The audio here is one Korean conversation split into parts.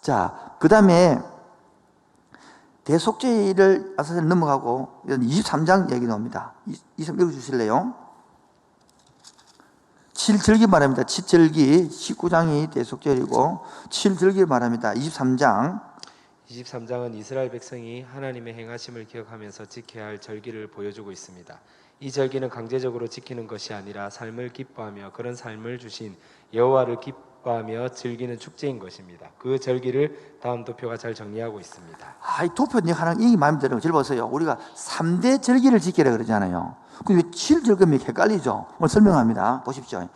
자, 그 다음에 대속죄일을 아사셀 넘어가고 23장 얘기 나옵니다. 23 읽어주실래요? 7절기 말합니다. 7절기 19장이 대속죄일이고 7절기 말합니다. 23장은 이스라엘 백성이 하나님의 행하심을 기억하면서 지켜야 할 절기를 보여주고 있습니다. 이 절기는 강제적으로 지키는 것이 아니라 삶을 기뻐하며 그런 삶을 주신 여호와를 기뻐하며 즐기는 축제인 것입니다. 그 절기를 다음 도표가 잘 정리하고 있습니다. 이 도표 하나 이 마음에 들어요. 절 보세요. 우리가 3대 절기를 지키라 그러잖아요. 근데 왜 7절기면 헷갈리죠? 오늘 설명합니다. 보십시오.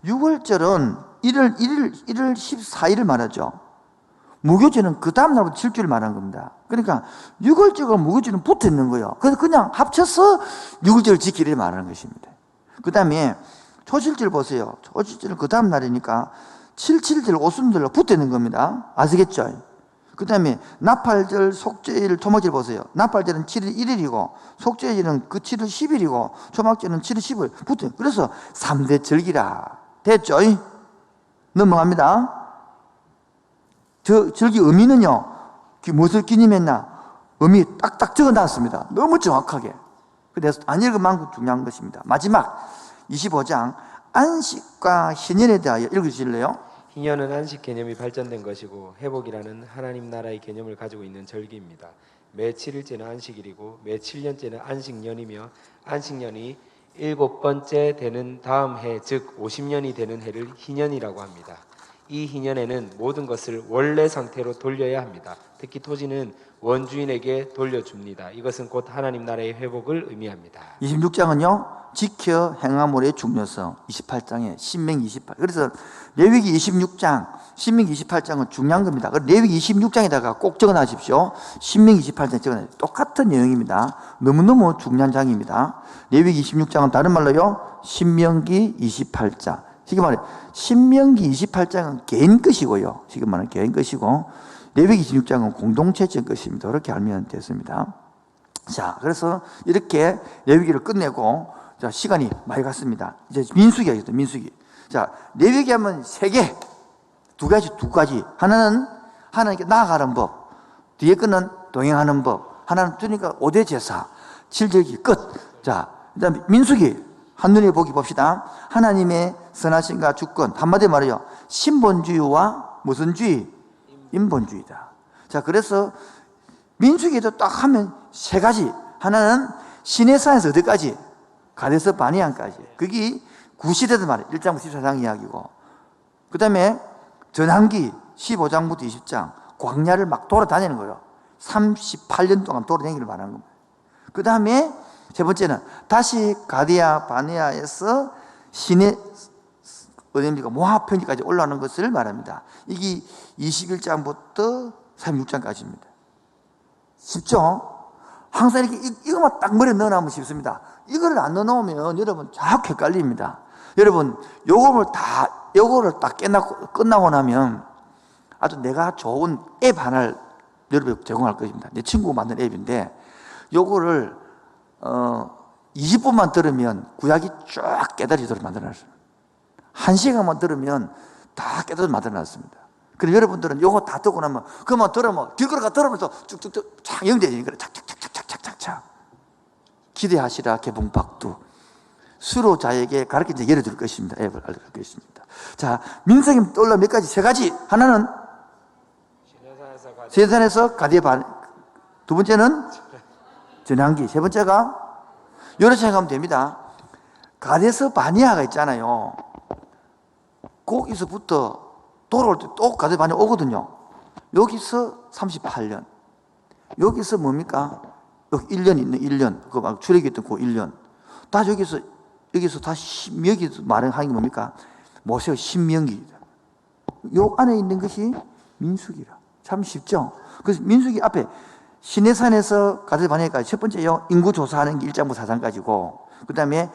6월절은 1월 14일을 말하죠. 무교절은 그 다음 날부터 7주를 말하는 겁니다. 그러니까 6월절과 무교절은 붙어 있는 거예요. 그래서 그냥 합쳐서 6월절을 지키려 말하는 것입니다. 그 다음에 초실절 보세요. 초실절은 그 다음 날이니까 7.7절 오순절로 붙어 있는 겁니다. 아시겠죠? 그 다음에 나팔절, 속죄일, 토막절 보세요. 나팔절은 7월 1일이고 속죄일은 그 7월 10일이고 초막절은 7월 10일 붙어 있는. 그래서 3대 절기라. 됐죠? 넘어갑니다. 절기 의미는요, 무엇을 기념했나? 의미 딱딱 적어 놨습니다. 너무 정확하게. 그래서 안 읽은 만큼 중요한 것입니다. 마지막 25장 안식과 희년에 대하여 읽으실래요? 희년은 안식 개념이 발전된 것이고 회복이라는 하나님 나라의 개념을 가지고 있는 절기입니다. 매 7일째는 안식일이고 매 7년째는 안식년이며 안식년이 7번째 되는 다음 해, 즉 50년이 되는 해를 희년이라고 합니다. 이 희년에는 모든 것을 원래 상태로 돌려야 합니다. 특히 토지는 원주인에게 돌려줍니다. 이것은 곧 하나님 나라의 회복을 의미합니다. 26장은요 지켜 행함으로의 중요성. 28장에 신명기 28. 그래서 레위기 26장, 신명기 28장은 중요한 겁니다. 레위기 26장에다가 꼭 적어놔십시오. 신명기 28장 적어놔. 똑같은 내용입니다. 너무너무 중요한 장입니다. 레위기 26장은 다른 말로요 신명기 28장. 쉽게 말해 신명기 28장은 개인 것이고요. 쉽게 말하면 개인 것이고 레위기 26장은 공동체적 것입니다. 그렇게 알면 됐습니다. 자, 그래서 이렇게 레위기를 끝내고 자, 시간이 많이 갔습니다. 이제 민수기 하겠습니다. 민수기. 자, 레위기 하면 세 개, 두 가지. 하나는 하나님께 나아가는 법, 뒤에 거는 동행하는 법. 하나는 주니까 5대 제사, 7절기 끝. 자, 그다음에 민수기 한눈에 보기 봅시다. 하나님의 선하심과 주권, 한마디로 말해요. 신본주의와 무슨 주의? 인본주의다. 자, 그래서 민수기에도 딱 하면 세 가지. 하나는 시내산에서 어디까지? 가데스 바네아까지. 그게 구시대도 말이에요. 1장부터 14장 이야기고. 그 다음에 전환기 15장부터 20장. 광야를 막 돌아다니는 거예요. 38년 동안 돌아다니기를 말하는 겁니다. 그 다음에 세 번째는 다시 가데아 바네아에서 시내 어디입니까? 모압편지까지 올라오는 것을 말합니다. 이게 21장부터 36장까지입니다. 쉽죠? 항상 이렇게 이거만 딱 머리에 넣어놓으면 쉽습니다. 이거를 안 넣어놓으면 여러분 자꾸 헷갈립니다. 여러분 요거를 딱 끝나고 나면 아주 내가 좋은 앱 하나를 여러분에게 제공할 것입니다. 내 친구가 만든 앱인데 요거를 20분만 들으면 구약이 쫙 깨달아지도록 만들어놨습니다. 1시간만 들으면 다 깨달아 만들어놨습니다. 그래서 여러분들은 요거 다 듣고 나면 그만 들으면 길거리 들으면서 쭉쭉쭉 쫙 연결되니까 착착착착착착착 기대하시라 개봉박두 수로자에게 가르쳐 이제 예를 들 것입니다. 앱을 알려줄 것입니다. 자, 민수기 떠올라 몇 가지? 세 가지. 하나는 시내산에서 가데아 바네아. 두 번째는 전환기. 세 번째가 여러 생각하면 됩니다. 가데스 바네아가 있잖아요. 거기서부터 돌아올 때 또 가데스 바네아 오거든요. 여기서 38년. 여기서 뭡니까? 여기 1년 있는 1년. 그거 막 출애굽했던 그 1년. 다 여기서 다시 여기서 말하는 게 뭡니까? 모세의 신명기이다. 요 안에 있는 것이 민수기라. 참 쉽죠? 그래서 민수기 앞에 시내산에서 가데스 바네아까지 첫 번째요. 인구 조사하는 게 1장부터 4장까지고 그 다음에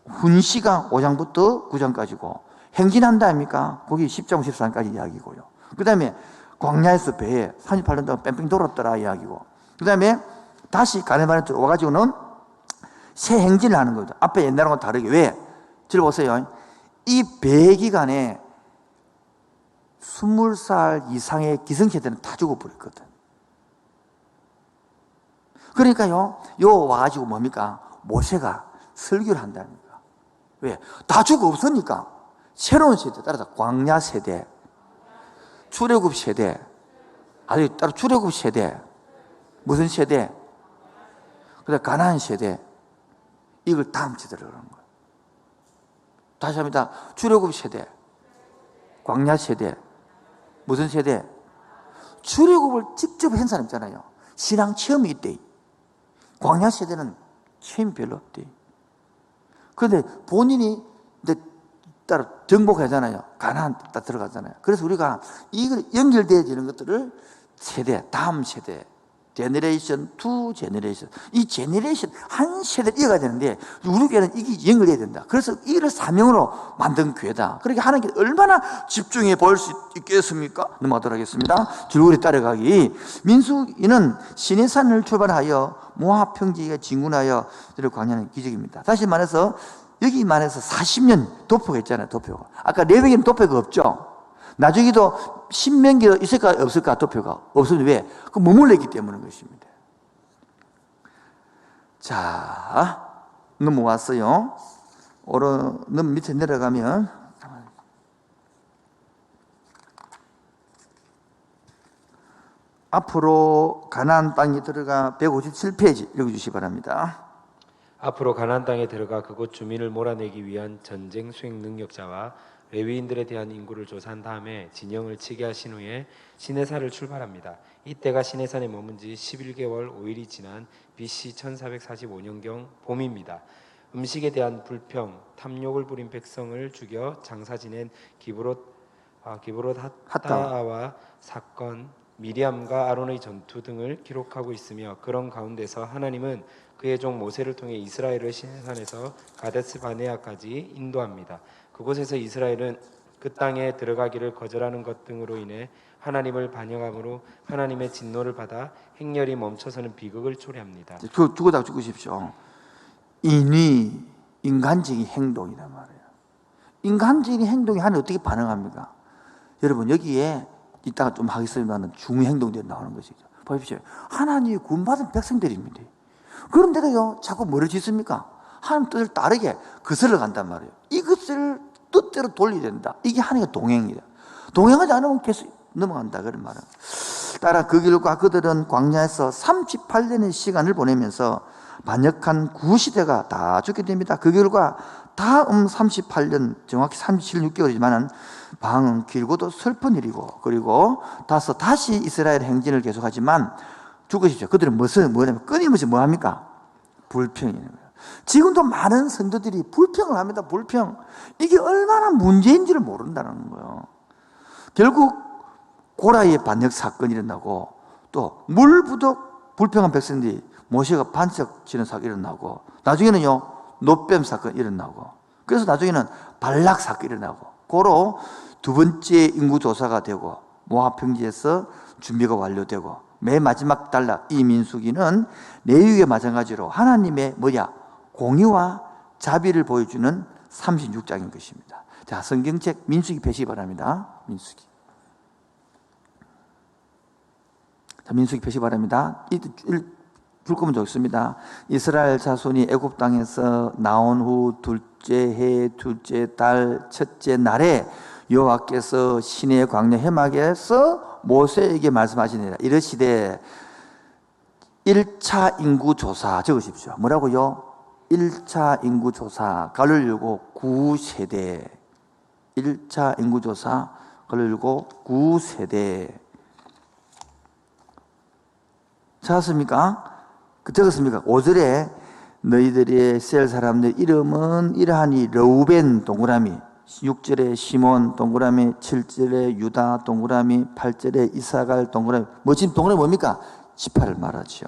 훈시가 5장부터 9장까지고 행진한다 아닙니까? 거기 10장 14장까지 이야기고요. 그 다음에 광야에서 배에 38년 동안 뺑뺑 돌았더라 이야기고 그 다음에 다시 가데스 바네아로 와가지고는 새 행진을 하는 겁니다. 앞에 옛날하고 다르게. 왜? 잘 보세요. 이 배 기간에 20살 이상의 기성세대는 다 죽어버렸거든. 그러니까요, 요 와가지고 뭡니까? 모세가 설교를 한다니까. 왜? 다 죽어 없으니까. 새로운 세대 따라서 광야 세대, 출애굽 세대, 아니 따로 출애굽 세대, 무슨 세대? 그다음 가나안 세대. 이걸 다음 세대로 그러는 거예요. 다시 합니다. 출애굽 세대, 광야 세대, 무슨 세대? 출애굽을 직접 한 사람 있잖아요. 신앙 체험이 있대. 광야 세대는 체험이 별로 없대. 그런데 본인이 이제 따로 정복하잖아요. 가나안 딱 들어가잖아요. 그래서 우리가 이걸 연결되어지는 것들을 세대, 다음 세대, 제너레이션 투 제너레이션, 이 제너레이션 한 세대를 이어가야 되는데 우리 교회는 이게 연결해야 된다. 그래서 이를 사명으로 만든 교회다. 그렇게 하는 게 얼마나 집중해 볼 수 있겠습니까? 넘어가도록 하겠습니다. 줄거리 따라가기. 민수기는 시내산을 출발하여 모압 평지에 진군하여 저를 광야하는 기적입니다. 다시 말해서 여기만 해서 40년 도표가 있잖아요. 도표가. 아까 레위기는 도표가 없죠. 나중에도 신명기도 있을까 없을까? 도표가 없으면 왜? 그 머물렀기 때문인 것입니다. 자, 넘어왔어요. 오른 밑에 내려가면 앞으로 가나안 땅에 들어가 157페이지 읽어주시기 바랍니다. 앞으로 가나안 땅에 들어가 그곳 주민을 몰아내기 위한 전쟁 수행 능력자와 레위인들에 대한 인구를 조사한 다음에 진영을 치게 하신 후에 시내산을 출발합니다. 이때가 시내산에 머문 지 11개월 5일이 지난 BC 1445년경 봄입니다. 음식에 대한 불평, 탐욕을 부린 백성을 죽여 장사 지낸 기브롯 하타와 사건, 미리암과 아론의 전투 등을 기록하고 있으며 그런 가운데서 하나님은 그의 종 모세를 통해 이스라엘을 시내산에서 가데스 바네아까지 인도합니다. 그곳에서 이스라엘은 그 땅에 들어가기를 거절하는 것 등으로 인해 하나님을 반역함으로 하나님의 진노를 받아 행렬이 멈춰서는 비극을 초래합니다. 죽어다 죽으십시오. 인위, 인간적인 행동이란 말이에요. 인간적인 행동이 하나님 어떻게 반응합니까? 여러분 여기에 이따가 좀 하겠습니다만 중요 행동들이 나오는 것이죠. 보십시오. 하나님이 구원받은 백성들입니다. 그런데도요 자꾸 뭐를 짓습니까? 하나님 뜻을 따르게 거슬러 간단 말이에요. 이것을 뜻대로 돌려야 된다. 이게 하나님의 동행이다. 동행하지 않으면 계속 넘어간다 그런 말은. 따라 그 길과 그들은 광야에서 38년의 시간을 보내면서 반역한 구시대가 다 죽게 됩니다. 그 결과 다음 38년 정확히 36개월이지만 방은 길고도 슬픈 일이고 그리고 다시 이스라엘 행진을 계속하지만 죽으시죠. 그들은 뭐냐면 끊임없이 뭐합니까? 불평이에요. 지금도 많은 성도들이 불평을 합니다. 불평. 이게 얼마나 문제인지를 모른다는 거예요. 결국 고라의 반역 사건이 일어나고 또 물부족 불평한 백성들이 모세가 반석 지는 사건이 일어나고 나중에는요 노뱀 사건이 일어나고 그래서 나중에는 발락 사건이 일어나고 고로 두 번째 인구조사가 되고 모압 평지에서 준비가 완료되고 맨 마지막 단락 이 민수기는 레위기와 마찬가지로 하나님의 공의와 자비를 보여주는 36장인 것입니다. 자, 성경책 민수기 펴시기 바랍니다. 민수기. 자, 민수기 펴시기 바랍니다. 줄 거면 좋습니다. 이스라엘 자손이 애굽 땅에서 나온 후 둘째 해 둘째 달 첫째 날에 여호와께서 시내 광야 해막에서 모세에게 말씀하시니라. 이르시되 1차 인구조사 적으십시오. 뭐라고요? 1차 인구조사 가를 열고 9세대 1차 인구조사 가를 열고 9세대 찾았습니까? 적었습니까? 5절에 너희들의 셀 사람들 이름은 이러하니 르우벤 동그라미 6절에 시몬 동그라미 7절에 유다 동그라미 8절에 이사갈 동그라미 지금 동그라미 뭡니까? 18을 말하죠.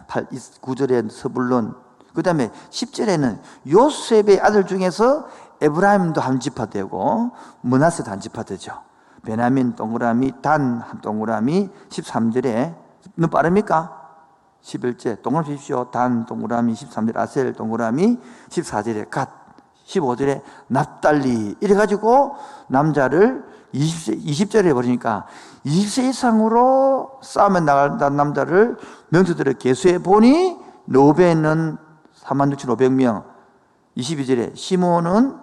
9절에 스불론 그 다음에 10절에는 요셉의 아들 중에서 에브라임도 한 지파 되고 므낫세도 한 지파 되죠. 베냐민 동그라미 단 한 동그라미 13절에 너무 빠릅니까? 11절 동그라미 주십시오. 단 동그라미 13절 아셀 동그라미 14절에 갓 15절에 납달리 이래가지고 남자를 20절에 해버리니까 20세 이상으로 싸움에 나갈 남자를 명수들을 계수해 보니 르우벤은 46,500명, 22절에 시몬은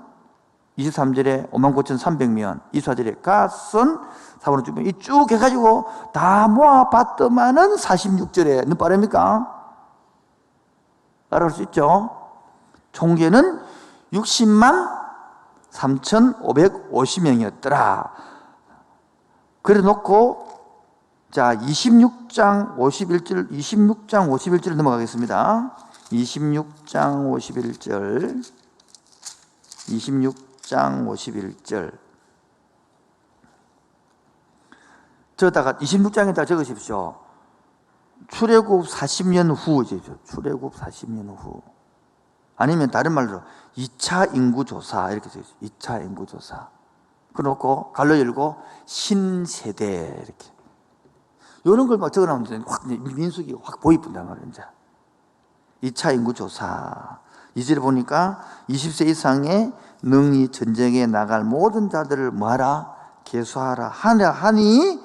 23절에 59,300명, 24절에 갓은 4분의 2명, 이 쭉 해가지고 다 모아봤더만은 46절에, 너무 빠릅니까? 따라갈 수 있죠? 총계는 60만 3,550명이었더라. 그래 놓고, 자, 26장 51절 넘어가겠습니다. 26장 51절. 저다가 26장에다 적으십시오. 출애굽 40년 후, 출애굽 40년 후. 아니면 다른 말로 2차 인구조사, 이렇게 써있어요. 2차 인구조사. 그놓고 갈로 열고 신세대, 이렇게. 이런 걸 막 적어놓으면 확, 민숙이 확 보이분단 말이에요, 이제. 2차 인구조사. 2절에 보니까 20세 이상의 능히 전쟁에 나갈 모든 자들을 뭐하라? 계수하라. 하니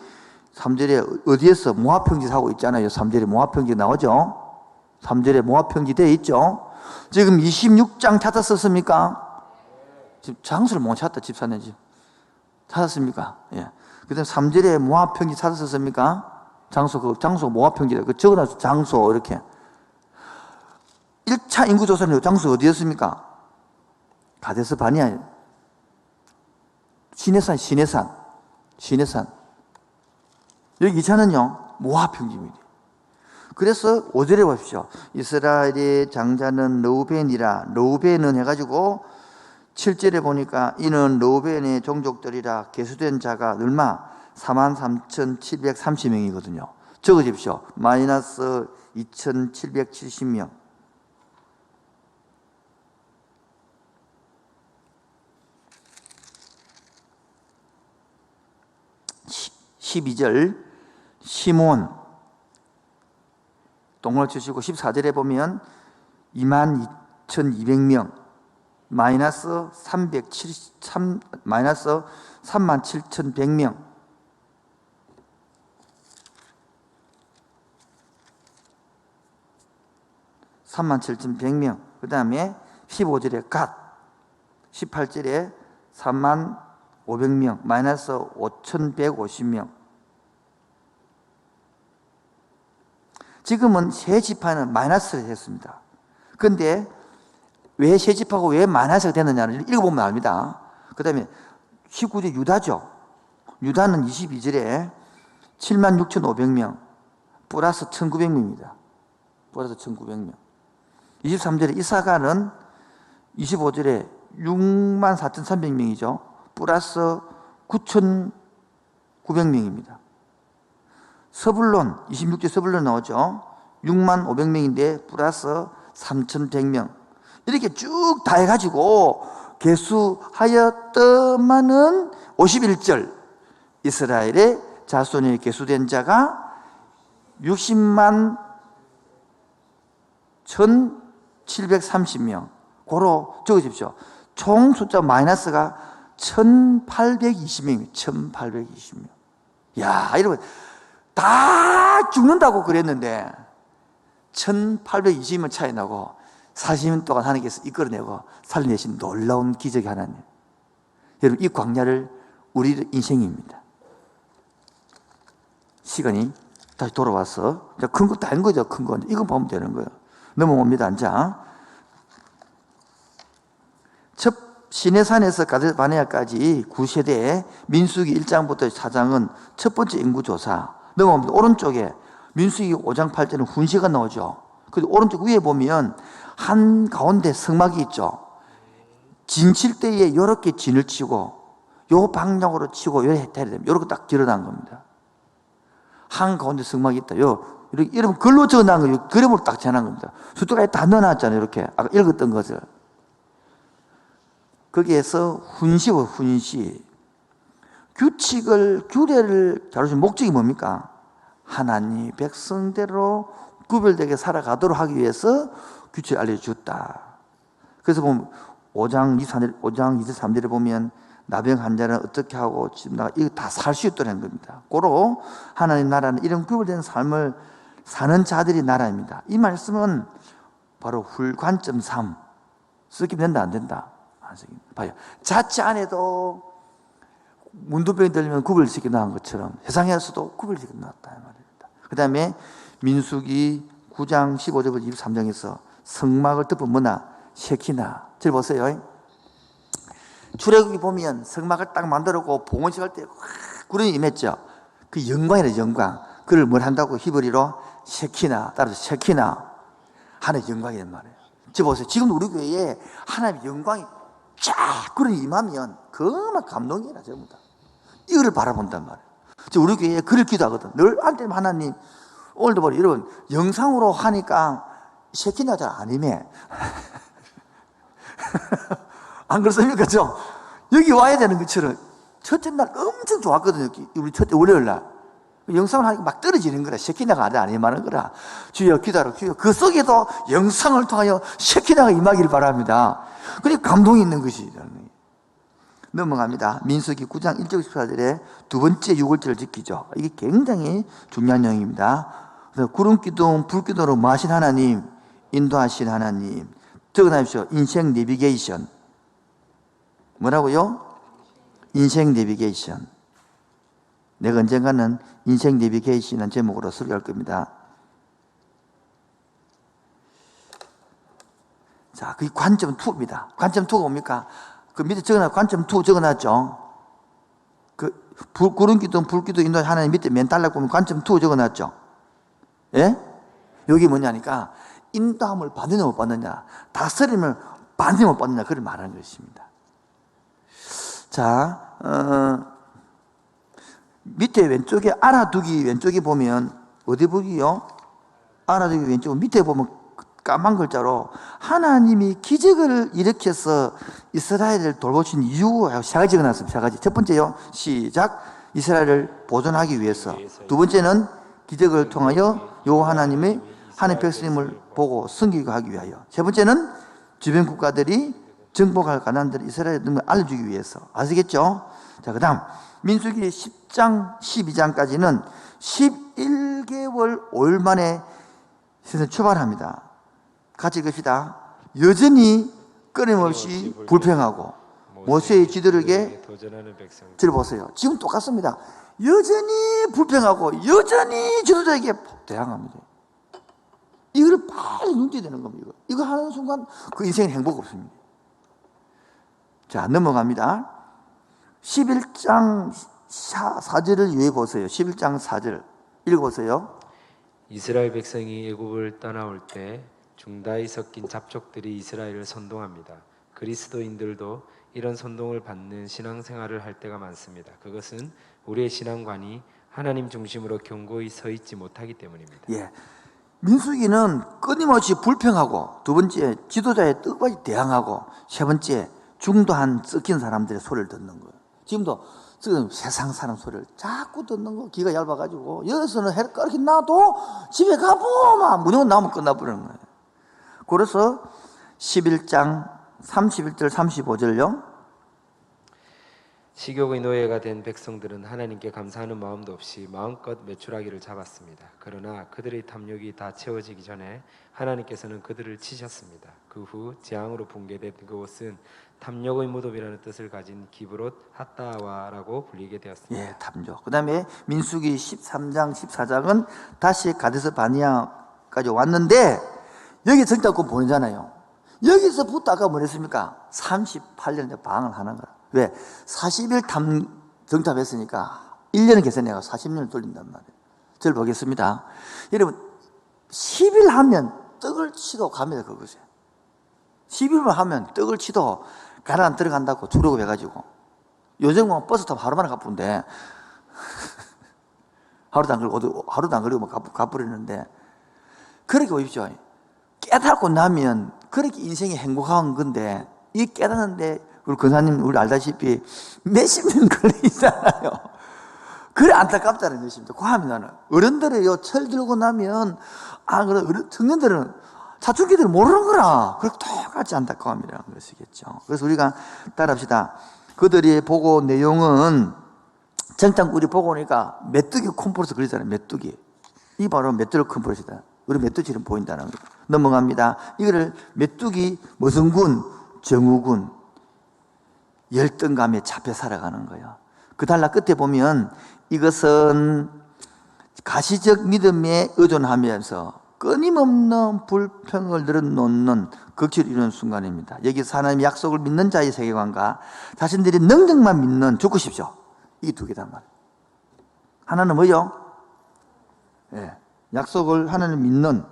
3절에 어디에서 모압평지 하고 있잖아요. 3절에 모압평지 나오죠. 3절에 모압평지 되어 있죠. 지금 26장 찾았었습니까? 지금 장소를 못 찾았다. 집사님 집 찾았습니까? 예. 그 다음에 3절에 모압평지 찾았었습니까? 장소 모압평지다. 그 적어놨어. 장소 이렇게. 1차 인구조사는 장소 어디였습니까? 가데스 바니아, 시내산. 여기 2차는요, 모압평지입니다. 그래서 5절에 보십시오. 이스라엘의 장자는 르우벤이라. 르우벤은 해가지고 7절에 보니까 이는 르우벤의 종족들이라. 계수된 자가 얼마? 43,730명이거든요. 적어주십시오. 마이너스 2,770명. 12절 시몬 동을 주시고 14절에 보면 22,200명 마이너스 37,100명 37,100명 그 다음에 15절에 갓 18절에 35,500명 마이너스 5,150명 지금은 세 지파는 마이너스를 했습니다. 그런데 왜 세 지파고 왜 마이너스가 됐느냐를 읽어보면 압니다. 그 다음에 19절 유다죠. 유다는 22절에 76,500명 플러스 1,900명입니다. 플러스 1,900명 23절에 이사가는 25절에 64,300명이죠. 플러스 9,900명입니다. 서불론 26절 서불론 나오죠. 65,500명인데 플러스 3,100명 이렇게 쭉 다 해가지고 계수하였더만은 51절 이스라엘의 자손이 계수된 자가 60만 1,730명 고로 적어주십시오. 총 숫자 마이너스가 1,820명입니다. 1,820명. 야, 이러면 다 죽는다고 그랬는데 1,820명 차이 나고 40년 동안 하나님께서 이끌어내고 살려내신 놀라운 기적이 하나님. 여러분 이 광야를 우리 인생입니다. 시간이 다시 돌아와서 큰 거 다 한 거죠. 큰 거 이거 보면 되는 거예요. 넘어옵니다. 자, 첫 시내산에서 가데스 바네아까지 9세대 민수기 1장부터 4장은 첫 번째 인구조사. 넘어옵니다. 오른쪽에 민수기 5장 8절은 훈시가 나오죠. 그리고 오른쪽 위에 보면 한 가운데 성막이 있죠. 진 칠 때에 이렇게 진을 치고 요 방향으로 치고 요 해탈이 됩니다. 이렇게 딱 드러난 겁니다. 한 가운데 성막이 있다. 이렇게 이러면 글로 적어놓은 거예요. 그림으로 딱 전한 겁니다. 수도가에 다 넣어놨잖아요. 이렇게 아까 읽었던 것을. 거기에서 훈시. 규례를 다루신 목적이 뭡니까? 하나님 백성대로 구별되게 살아가도록 하기 위해서 규칙을 알려주었다. 그래서 보면 5장 23절에 보면 나병 환자는 어떻게 하고 지금 이거 다 살 수 있다는 겁니다. 고로 하나님 나라는 이런 구별된 삶을 사는 자들이 나라입니다. 이 말씀은 바로 훌관점 3 쓰기 된다 안 된다? 안 쓰기. 봐요. 자치 안에도 문둥병이 들리면 구별시켜 나온 것처럼 세상에서도 구별시켜 나왔다 말입니다. 그 다음에 민수기 9장 15절부터 23장에서 성막을 덮은 뭐나 셰키나. 잘 보세요. 출애굽기 보면 성막을 딱 만들었고 봉헌식 할 때 구름이 임했죠. 그 영광이래 영광. 그걸 뭘 한다고 히브리로 셰키나. 따라서 셰키나. 하나님의 영광이란 말이에요. 저 보세요. 지금 우리 교회에 하나님의 영광이 쫙 구름이 임하면 그만 감동이라 전부 다. 이거를 바라본단 말이에요. 저 우리 교회에 그를 기도하거든. 늘 한때 하나님 오늘도 보라 여러분 영상으로 하니까 셰키나 잘 안 임해. 안 그렇습니까? 좀 여기 와야 되는 것처럼 첫째 날 엄청 좋았거든요. 우리 첫째 월요일 날 영상을 하니까 막 떨어지는 거라. 셰키나가 안 임하는 거라. 주여 기도하라 주여. 그 속에도 영상을 통하여 셰키나가 임하기를 바랍니다. 그러니까 감동이 있는 것이. 넘어갑니다. 민수기 9장 1절 14절에 두 번째 유월절을 지키죠. 이게 굉장히 중요한 내용입니다. 그래서 구름기둥 불기둥으로 마신 하나님, 인도하신 하나님. 적어놔십시오. 인생 내비게이션. 뭐라고요? 인생 내비게이션. 내가 언젠가는 인생 내비게이션이라는 제목으로 설교할 겁니다. 자, 그게 관점 2입니다. 관점 2가 뭡니까? 그 밑에 적어놨, 관점 2 적어놨죠? 그, 구름기둥, 불기둥, 인도 하나님 밑에 맨 달락 보면 관점 2 적어놨죠? 예? 여기 뭐냐니까, 인도함을 받느냐 못 받느냐, 다스림을 받느냐 못 받느냐, 그걸 말하는 것입니다. 자, 밑에 왼쪽에 알아두기 왼쪽에 보면, 어디 보기요? 알아두기 왼쪽, 밑에 보면 까만 글자로 하나님이 기적을 일으켜서 이스라엘을 돌보신 이유하고 세 가지 적어놨습니다. 세 가지. 첫 번째요. 시작. 이스라엘을 보존하기 위해서. 두 번째는 기적을 통하여 요 하나님의 하나님 백성임을 보고 섬기고 하기 위하여. 세 번째는 주변 국가들이 정복할 가난들을 이스라엘의 능력을 알려주기 위해서. 아시겠죠? 자, 그 다음 민수기 10장 12장까지는 11개월 5일 만에 세상 출발합니다. 같이 읽읍시다. 여전히 끊임없이 불평하고 모세의 지도력에 들어보세요. 지금 똑같습니다. 여전히 불평하고 여전히 지도자에게 대항합니다. 이걸 빨리 눈뜨야 되는 겁니다. 이거 하는 순간 그 인생에 행복 없습니다. 자, 넘어갑니다. 11장 4절을 위해 보세요. 11장 4절 읽어보세요. 이스라엘 백성이 애굽을 떠나올 때 중다이 섞인 잡족들이 이스라엘을 선동합니다. 그리스도인들도 이런 선동을 받는 신앙생활을 할 때가 많습니다. 그것은 우리의 신앙관이 하나님 중심으로 견고히 서 있지 못하기 때문입니다. 예, 민수기는 끊임없이 불평하고, 두 번째 지도자의 뜻까지 대항하고, 세 번째 중도한 섞인 사람들의 소리를 듣는 거예요. 지금도 지금 세상 사람 소리를 자꾸 듣는 거. 귀가 얇아가지고 여기서는 해를 그렇게 놔도 집에 가보면 무조건 나오면 끝나버리는 거예요. 그래서 11장 31절 35절요. 식욕의 노예가 된 백성들은 하나님께 감사하는 마음도 없이 마음껏 매출하기를 잡았습니다. 그러나 그들의 탐욕이 다 채워지기 전에 하나님께서는 그들을 치셨습니다. 그 후 재앙으로 붕괴된 그곳은 탐욕의 무덤이라는 뜻을 가진 기브롯 핫다와라고 불리게 되었습니다. 예, 탐욕. 그 다음에 민수기 13장 14장은 다시 가데스 바니아까지 왔는데 여기 정착권 보내잖아요. 여기서부터 아까 뭐 했습니까? 38년 방을 하는 거야. 왜? 40일 정탑했으니까 1년을 계산해가 40년을 돌린단 말이에요. 저를 보겠습니다. 여러분 10일 하면 떡을 치도 갑니다. 그것에 10일만 하면 떡을 치도 가라앉 들어간다고 주려고 해가지고 요즘은 버스 타면 하루 만에 갚은데 하루도 안 걸리고 갚으려는데 그렇게 보십시오. 깨닫고 나면 그렇게 인생이 행복한 건데 이 깨닫는데 우리 권사님 우리 알다시피 몇십 년 걸리잖아요. 그래 안타깝다는 것입니다. 고함이 나는 어른들이요 철 들고 나면 그래 청년들은 사춘기들은 모르는 거라. 그렇게 똑같이 안타까움이라는 것이겠죠. 그래서 우리가 따라합시다. 그들이 보고 내용은 정탐꾼이 보고 오니까 메뚜기 콤프로스 그리잖아요. 메뚜기. 이 바로 메뚜기 콤프로스다. 우리 메뚜기처럼 보인다는 거. 넘어갑니다. 이거를 메뚜기 무슨 군? 정우군. 열등감에 잡혀 살아가는 거예요. 그 단락 끝에 보면 이것은 가시적 믿음에 의존하면서 끊임없는 불평을 늘어놓는 극치를 이루는 순간입니다. 여기서 하나님의 약속을 믿는 자의 세계관과 자신들이 능력만 믿는 죽고 싶죠. 이 두 개단 말이에요. 하나는 뭐요? 예, 약속을 하나님 믿는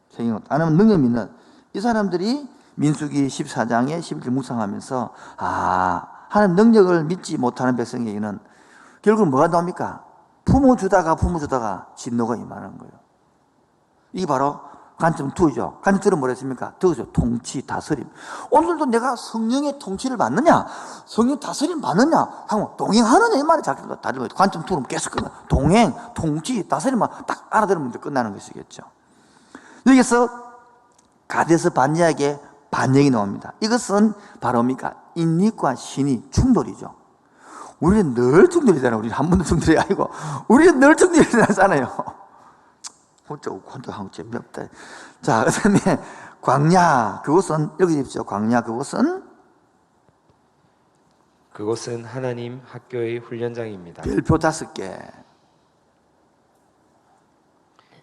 세계관, 하나는 능력 믿는 이 사람들이 민수기 14장에 11절 묵상하면서 하나님 능력을 믿지 못하는 백성에게는 결국 뭐가 나옵니까? 품어주다가 진노가 임하는 거예요. 이게 바로 관점 2죠. 관점 2는 뭐랬습니까? 그죠? 통치, 다스림. 오늘도 내가 성령의 통치를 받느냐? 성령 다스림 받느냐? 하면 동행하느냐? 이 말이 자꾸 다른 거예요. 관점 2는 계속 끝나. 동행, 통치, 다스림만 딱 알아들으면 끝나는 것이겠죠. 여기서 가데스 반야에게 반역이 나옵니다. 이것은 바로 뭡니까? 인lik과 신이 충돌이죠. 우리는 늘 충돌이잖아요. 우리는 한 번도 충돌이 아니고 우리는 늘 충돌이 나잖아요. 혼자 하고 재미없다. 자, 그 다음에 광야, 그것은 여기 보십시오. 광야, 그것은 하나님 학교의 훈련장입니다. 별표 5개.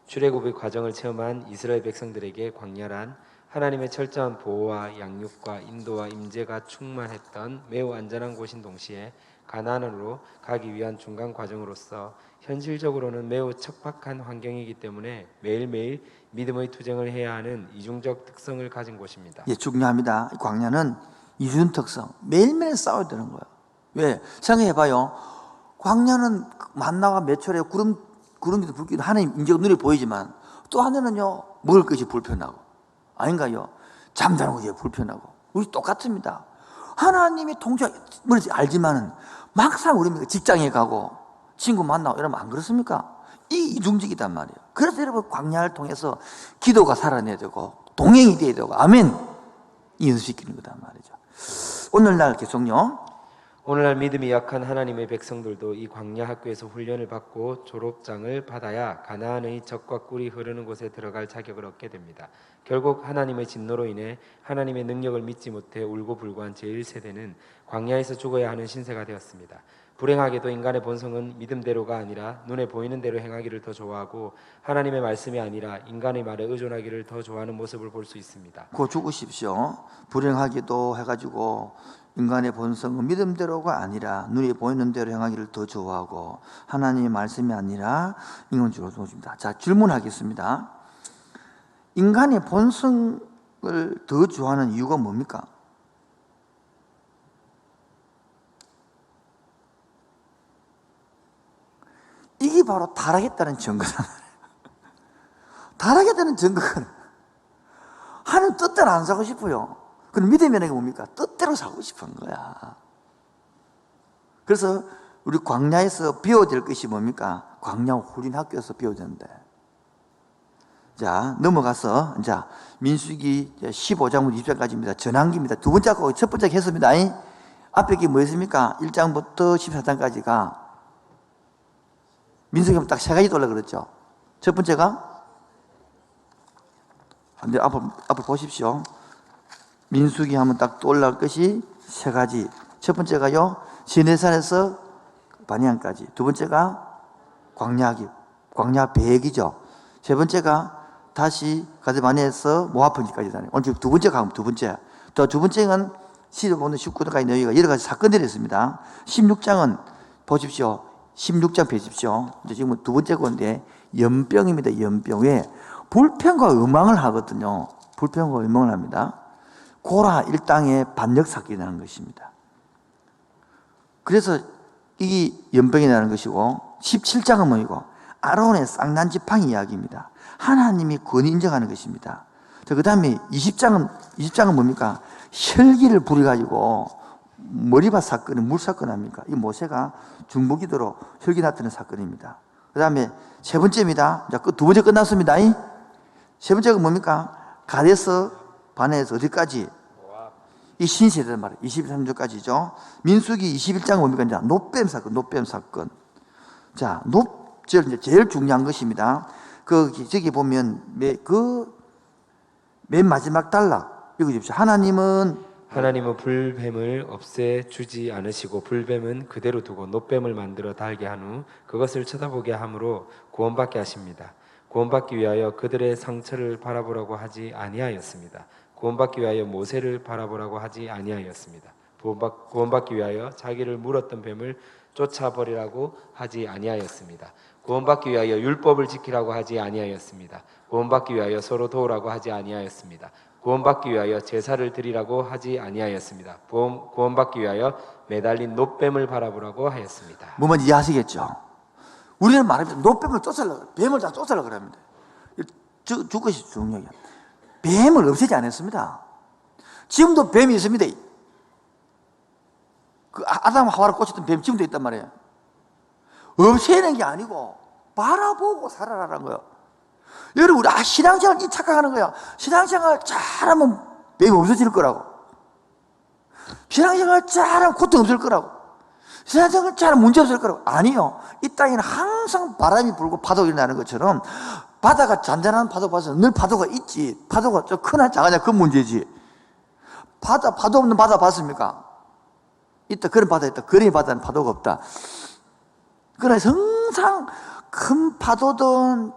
출애굽의 과정을 체험한 이스라엘 백성들에게 광야란 하나님의 철저한 보호와 양육과 인도와 임재가 충만했던 매우 안전한 곳인 동시에 가나안으로 가기 위한 중간 과정으로서 현실적으로는 매우 척박한 환경이기 때문에 매일매일 믿음의 투쟁을 해야 하는 이중적 특성을 가진 곳입니다. 예, 중요합니다. 광야는 이중 특성. 매일매일 싸워야 되는 거예요. 왜? 생각해봐요. 광야는 만나와 매철에 구름기도 불기도 하나님 인재가 눈에 보이지만 또 하나는요, 먹을 것이 불편하고. 아닌가요? 잠자는 것이 불편하고. 우리 똑같습니다. 하나님이 통치를 알지만은 막상 우리 직장에 가고 친구 만나고 이러면 안 그렇습니까? 이 이중직이단 말이에요. 그래서 여러분 광야를 통해서 기도가 살아내야 되고 동행이 돼야 되고 아멘 이 연습시키는 거단 말이죠. 오늘날 계속요. 오늘날 믿음이 약한 하나님의 백성들도 이 광야 학교에서 훈련을 받고 졸업장을 받아야 가나안의 젖과 꿀이 흐르는 곳에 들어갈 자격을 얻게 됩니다. 결국 하나님의 진노로 인해 하나님의 능력을 믿지 못해 울고불고한 제1세대는 광야에서 죽어야 하는 신세가 되었습니다. 불행하게도 인간의 본성은 믿음대로가 아니라 눈에 보이는 대로 행하기를 더 좋아하고 하나님의 말씀이 아니라 인간의 말에 의존하기를 더 좋아하는 모습을 볼 수 있습니다. 그거 죽으십시오. 불행하게도 해가지고 인간의 본성은 믿음대로가 아니라 눈에 보이는 대로 행하기를 더 좋아하고 하나님의 말씀이 아니라 인간주로 좋습니다. 자, 질문하겠습니다. 인간의 본성을 더 좋아하는 이유가 뭡니까? 이게 바로 타락했다는 증거잖아요. 타락했다는 증거는 하나님 뜻대로 안 사고 싶어요. 그럼 믿음이라는 게 뭡니까? 뜻대로 사고 싶은 거야. 그래서 우리 광야에서 배워야 될 것이 뭡니까? 광야 훈련 학교에서 배워야 되는데. 자, 넘어가서 이제 민수기 15장부터 20장까지입니다. 전환기입니다. 두 번째 거 첫 번째 했습니다. 앞에 게 뭐였습니까? 1장부터 14장까지가 민수기 하면 딱 세 가지 돌라 그랬죠. 첫 번째가 앞을 보십시오. 민수기 하면 딱 떠올라올 것이 세 가지. 첫 번째가요, 시내산에서 반야까지. 두 번째가 광야 배기죠. 세 번째가 다시 가데바네에서 모아펀지까지잖아요. 오늘 두 번째 가면 두 번째. 또 두 번째는 시도보는 19장까지 너희가 여러 가지 사건들이 있습니다. 16장은 보십시오. 16장 보십시오. 이제 지금 두 번째 건데 연병입니다. 연병. 왜? 불평과 음망을 하거든요. 불평과 음망을 합니다. 고라 일당의 반역 사건이 나는 것입니다. 그래서 이 연병이 나는 것이고 17장은 뭐이고 아론의 쌍난 지팡이 이야기입니다. 하나님이 권위 인정하는 것입니다. 그 다음에 20장은 뭡니까? 혈기를 부려가지고 머리밭 사건이 물사건 합니까? 이 모세가 중보기도로 혈기 나타낸 사건입니다. 그 다음에 세 번째입니다. 두 번째 끝났습니다. 세 번째가 뭡니까? 가데스 바네에서 어디까지? 이 신세대란 말이에요. 23절까지죠. 민수기 21장은 뭡니까? 이제 노뱀 사건, 노뱀 사건. 자, 이제 제일 중요한 것입니다. 저기 보면, 맨 마지막 단락. 읽어주십시오. 하나님은 불뱀을 없애 주지 않으시고 불뱀은 그대로 두고 노뱀을 만들어 달게 한 후 그것을 쳐다보게 함으로 구원받게 하십니다. 구원받기 위하여 그들의 상처를 바라보라고 하지 아니하였습니다. 구원받기 위하여 모세를 바라보라고 하지 아니하였습니다. 구원받기 위하여 자기를 물었던 뱀을 쫓아버리라고 하지 아니하였습니다. 구원받기 위하여 율법을 지키라고 하지 아니하였습니다. 구원받기 위하여 서로 도우라고 하지 아니하였습니다. 구원받기 위하여 제사를 드리라고 하지 아니하였습니다. 구원받기 위하여 매달린 노뱀을 바라보라고 하였습니다. 뭐 뭔지 이해하시겠죠? 우리는 말하면 노뱀을 쫓으려고, 뱀을 다 쫓으려고 합니다. 그것이 중요해요. 뱀을 없애지 않았습니다. 지금도 뱀이 있습니다. 그 아담 하와를 꽂혔던 뱀 지금도 있단 말이에요. 없애는 게 아니고 바라보고 살아라는 거예요. 여러분, 우리 신앙생활 착각하는 거야. 신앙생활 잘하면 뱀이 없어질 거라고. 신앙생활 잘하면 고통 없을 거라고. 신앙생활 잘하면 문제 없을 거라고. 아니요. 이 땅에는 항상 바람이 불고 파도가 일어나는 것처럼 바다가 잔잔한 파도 봐서 늘 파도가 있지. 파도가 좀 크나 작으냐 그 문제지. 파도 없는 바다 봤습니까? 있다. 그런 바다 있다. 그런 바다는 파도가 없다. 그러나 항상 큰 파도든,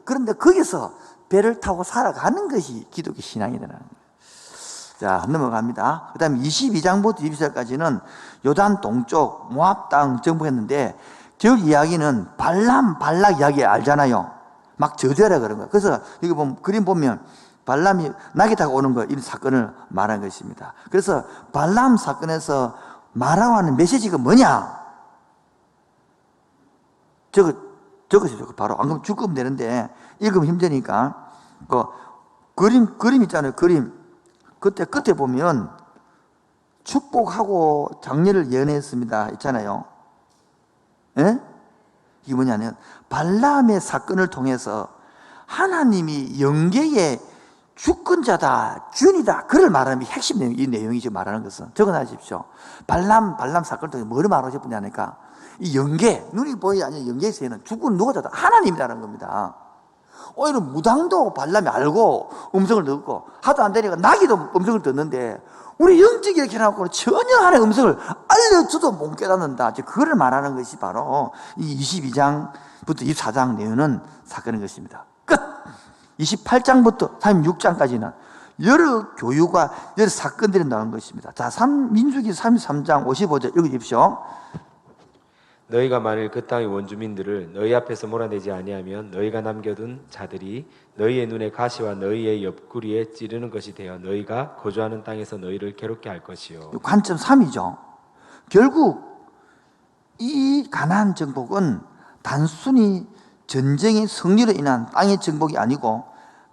그런데 거기서 배를 타고 살아가는 것이 기독교 신앙이라는 거예요. 자, 넘어갑니다. 그 다음에 22장부터 22절까지는 요단 동쪽 모압 땅 정복했는데, 저 이야기는 발락 이야기 알잖아요. 막 저주하라 그런 거예요. 그래서 여기 보면, 그림 보면 발람이 낙이 타고 오는 거, 이 사건을 말한 것입니다. 그래서 발람 사건에서 말하고 하는 메시지가 뭐냐? 저것이죠. 바로 안 그러면 죽으면 되는데 읽으면 힘드니까 그림 있잖아요. 그림 그때 끝에 보면 축복하고 장례를 예언했습니다 있잖아요. 예? 이게 뭐냐면 발람의 사건을 통해서 하나님이 영계의 주권자다, 주인이다, 그를 말하는 핵심 내용, 이 내용이 지금 말하는 것은 적어놔주십시오. 발람 사건을 통해서 뭐를 말하고 싶으냐니까 이 영계, 눈이 보이지 않는 영계에서는 주권은 누가 졌다? 하나님이라는 겁니다. 오히려 무당도 발람이 알고 음성을 듣고 하도 안 되니까 나귀도 음성을 듣는데 우리 영적이 이렇게 해놓고 전혀 하나의 음성을 알려줘도 못 깨닫는다. 그거를 말하는 것이 바로 이 22장부터 24장 내용은 사건인 것입니다. 끝! 28장부터 36장까지는 여러 교유가 여러 사건들이 나온 것입니다. 자, 민수기 33장 55절 읽어주십시오. 너희가 만일 그 땅의 원주민들을 너희 앞에서 몰아내지 아니하면 너희가 남겨둔 자들이 너희의 눈에 가시와 너희의 옆구리에 찌르는 것이 되어 너희가 거주하는 땅에서 너희를 괴롭게 할 것이요. 관점 3이죠. 결국 이 가나안 정복은 단순히 전쟁의 승리로 인한 땅의 정복이 아니고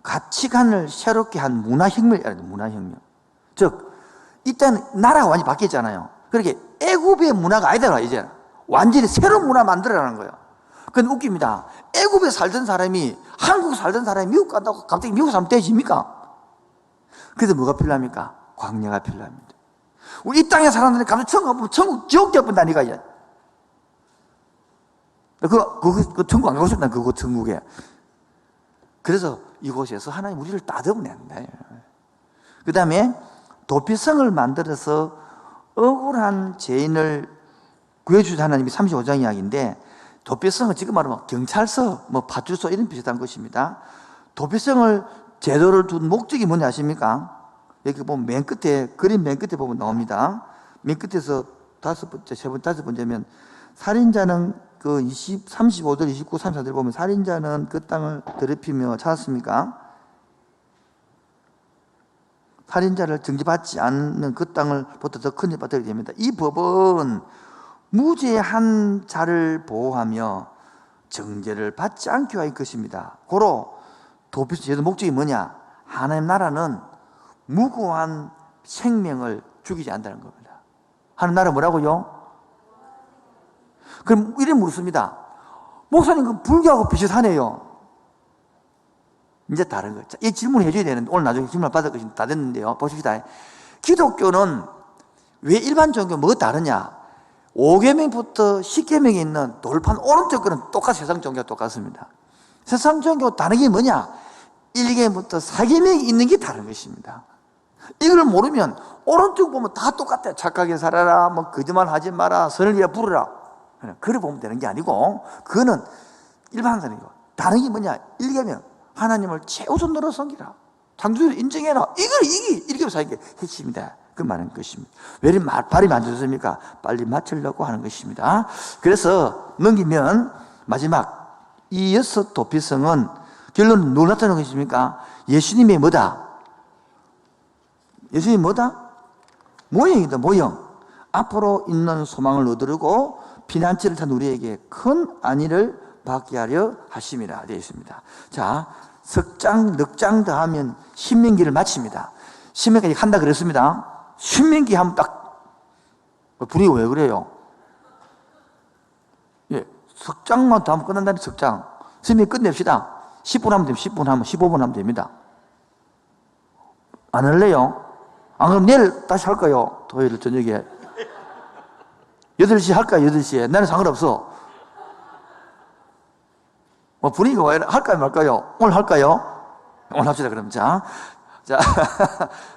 가치관을 새롭게 한 문화혁명. 즉, 이때는 나라가 완전히 바뀌었잖아요. 그렇게 애굽의 문화가 아니더라, 이제. 완전히 새로운 문화 만들어라는 거예요. 근데 웃깁니다. 애굽에 살던 사람이, 한국 살던 사람이 미국 간다고 갑자기 미국 사람 되집니까? 그래서 뭐가 필요합니까? 광야가 필요합니다. 우리 이 땅에 사람들이 갑자기 천국 가보면 천국 지옥 되어본다니까, 이제. 그 천국 안 가고 싶다, 그곳 천국에. 그래서 이곳에서 하나님 우리를 따듬어낸다. 그 다음에 도피성을 만들어서 억울한 죄인을 구해주신 하나님이 35장 이야기인데, 도피성은 지금 말하면 경찰서, 파출소 이런 비슷한 것입니다. 도피성을 제도를 둔 목적이 뭔지 아십니까? 여기 보면 맨 끝에, 그림 맨 끝에 보면 나옵니다. 맨 끝에서 다섯 번째면 살인자는 35절, 29, 34절 보면 살인자는 그 땅을 더럽히며 찾았습니까? 살인자를 정죄받지 않는 그 땅을부터 더 큰 죄 받게 됩니다. 이 법은 무죄한 자를 보호하며 정죄를 받지 않게 할 것입니다. 고로 도피성의 목적이 뭐냐? 하나님 나라는 무고한 생명을 죽이지 않는다는 겁니다. 하나님 나라 뭐라고요? 그럼 이래 묻습니다. 목사님, 그 불교하고 비슷하네요. 이제 다른 거죠. 이 질문을 해줘야 되는데, 오늘 나중에 질문을 받을 것이 다 됐는데요. 보십시다. 기독교는 왜 일반 종교 뭐가 다르냐? 5계명부터 10계명에 있는 돌판 오른쪽 거는 세상 종교가 똑같습니다. 세상 종교 다른 게 뭐냐? 1계명부터 4계명이 있는 게 다른 것입니다. 이걸 모르면 오른쪽 보면 다 똑같아요. 착하게 살아라, 뭐 거짓말 하지 마라, 선을 위해 부르라. 그래 보면 되는 게 아니고, 그거는 일반적이고, 다른 게 뭐냐? 1계명 하나님을 최우선으로 섬기라, 창조주를 인정해라. 이게 1계명 4계명 핵심이다, 그 말인 것입니다. 왜 발음이 안 좋습니까? 빨리 맞추려고 하는 것입니다. 그래서 넘기면 마지막 이 6 도피성은 결론은 누구 나타나는 것입니까? 예수님의 뭐다? 예수님이 뭐다? 모형이다, 모형. 앞으로 있는 소망을 얻으려고 피난처를 탄 우리에게 큰 안위를 받게 하려 하심이라 되어 있습니다. 자, 석장, 넉장 더하면 신명기를 마칩니다. 신명기까지 한다 그랬습니다. 신명기 하면 딱, 분위기가 왜 그래요? 예, 석장만 더 하면 끝난다는 석장. 선생님 끝냅시다. 10분 하면 됩니다. 10분 하면, 15분 하면 됩니다. 안 할래요? 안 그럼 내일 다시 할까요? 토요일 저녁에 8시 할까요? 8시에. 나는 상관없어. 뭐 분위기가 왜 할까요? 말까요? 오늘 할까요? 오늘 합시다. 그럼 자,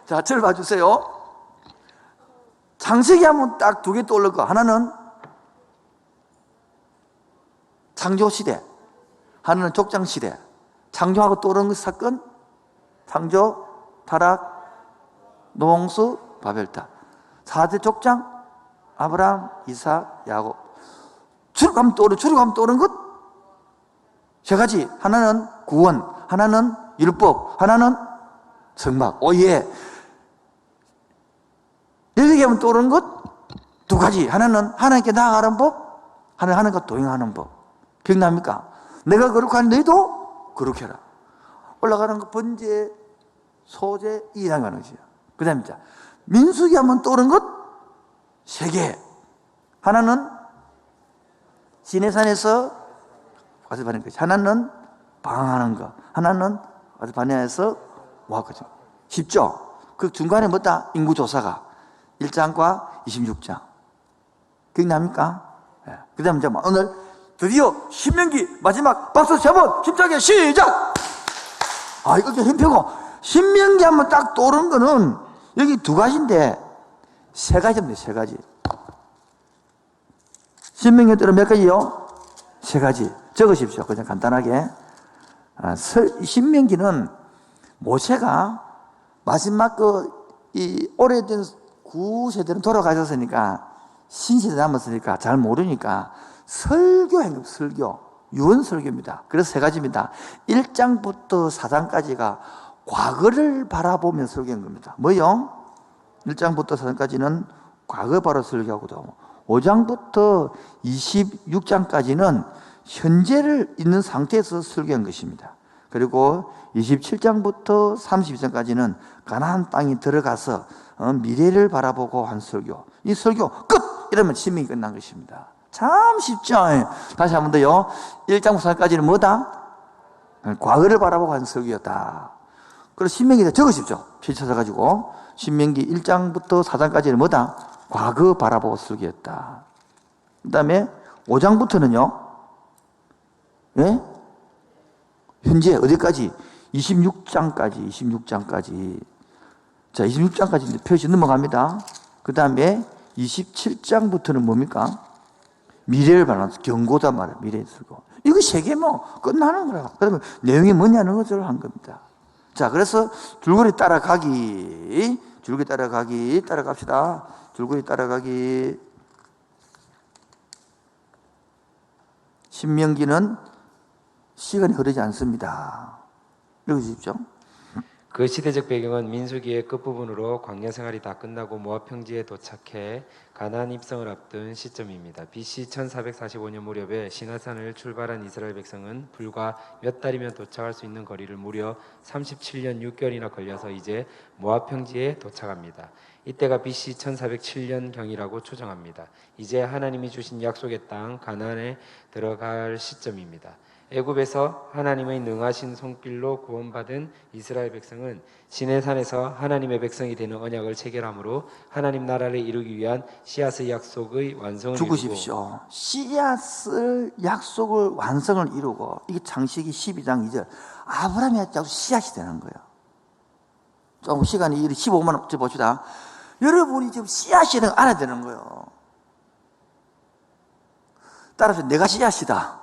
저를 봐주세요. 창세기 하면 딱 2개 떠오를 거. 하나는 창조시대, 하나는 족장시대. 창조하고 떠오르는 사건, 창조, 타락, 노홍수, 바벨탑. 4대 족장, 아브라함, 이삭, 야곱. 출애굽하면 떠오르는 것 3가지. 하나는 구원, 하나는 율법, 하나는 성막. 오예. 레위기 하면 떠오르는 것 2가지. 하나는 하나님께 나아가는 법, 하나는 하나님과 동행하는 법. 기억납니까? 내가 그렇게 하니 너희도 그렇게 해라. 올라가는 것 번제, 소제, 이 나가는 것이야. 그 다음에 민수기 하면 떠오르는 것 3개. 하나는 시내산에서 가서 바는 것이, 하나는 방황하는 것, 하나는 가서 반야에서 모아거죠. 쉽죠? 그 중간에 뭐다? 인구조사가 1장과 26장. 기억납니까? 네. 그 다음에 오늘 드디어 신명기 마지막 박수 3번 힘차게 시작! 이거 힘펴고. 신명기 하면 딱 떠오르는 거는 여기 2가지인데 3가지입니다. 3가지. 신명기에 따른 몇 가지요? 3가지. 적으십시오. 그냥 간단하게. 신명기는 모세가 마지막 이 오래된 구세대는 돌아가셨으니까 신세대 남았으니까 잘 모르니까 설교행, 설교. 유언설교입니다. 그래서 3가지입니다. 1장부터 4장까지가 과거를 바라보며 설교한 겁니다. 뭐요? 1장부터 4장까지는 과거 바로 설교하고도 5장부터 26장까지는 현재를 있는 상태에서 설교한 것입니다. 그리고 27장부터 32장까지는 가나안 땅에 들어가서 미래를 바라보고 한 설교. 이 설교 끝! 이러면 신명이 끝난 것입니다. 참 쉽죠? 다시 한 번 더요. 1장부터 4장까지는 뭐다? 과거를 바라보고 한 설교였다. 그래서 신명기에 적으십시오. 표 찾아가지고. 신명기 1장부터 4장까지는 뭐다? 과거 바라보고 설교했다. 그 다음에 5장부터는요, 예? 현재 어디까지? 26장까지. 자, 26장까지 표시 넘어갑니다. 그 다음에 27장부터는 뭡니까? 미래를 바라면서 경고단 말이에요. 미래에 쓰고. 이거 3개 뭐 끝나는 거라. 그러면 내용이 뭐냐는 것을 한 겁니다. 자, 그래서 줄거리 따라가기. 따라갑시다. 줄거리 따라가기. 신명기는 시간이 흐르지 않습니다. 읽으십시오. 그 시대적 배경은 민수기의 끝부분으로 광야 생활이 다 끝나고 모압 평지에 도착해 가나안 입성을 앞둔 시점입니다. BC 1445년 무렵에 시나산을 출발한 이스라엘 백성은 불과 몇 달이면 도착할 수 있는 거리를 무려 37년 6개월이나 걸려서 이제 모압 평지에 도착합니다. 이때가 BC 1407년경이라고 추정합니다. 이제 하나님이 주신 약속의 땅 가나안에 들어갈 시점입니다. 애굽에서 하나님의 능하신 손길로 구원받은 이스라엘 백성은 시내산에서 하나님의 백성이 되는 언약을 체결함으로 하나님 나라를 이루기 위한 씨앗의 약속의 완성을 죽으십시오. 씨앗을 약속을 완성을 이루고 이게 창세기 12장 2절 아브라함이 약속 씨앗이 되는 거예요. 조금 시간이 15만 원 봅시다. 여러분이 지금 씨앗이라는 걸 알아야 되는 거예요. 따라서 내가 씨앗이다.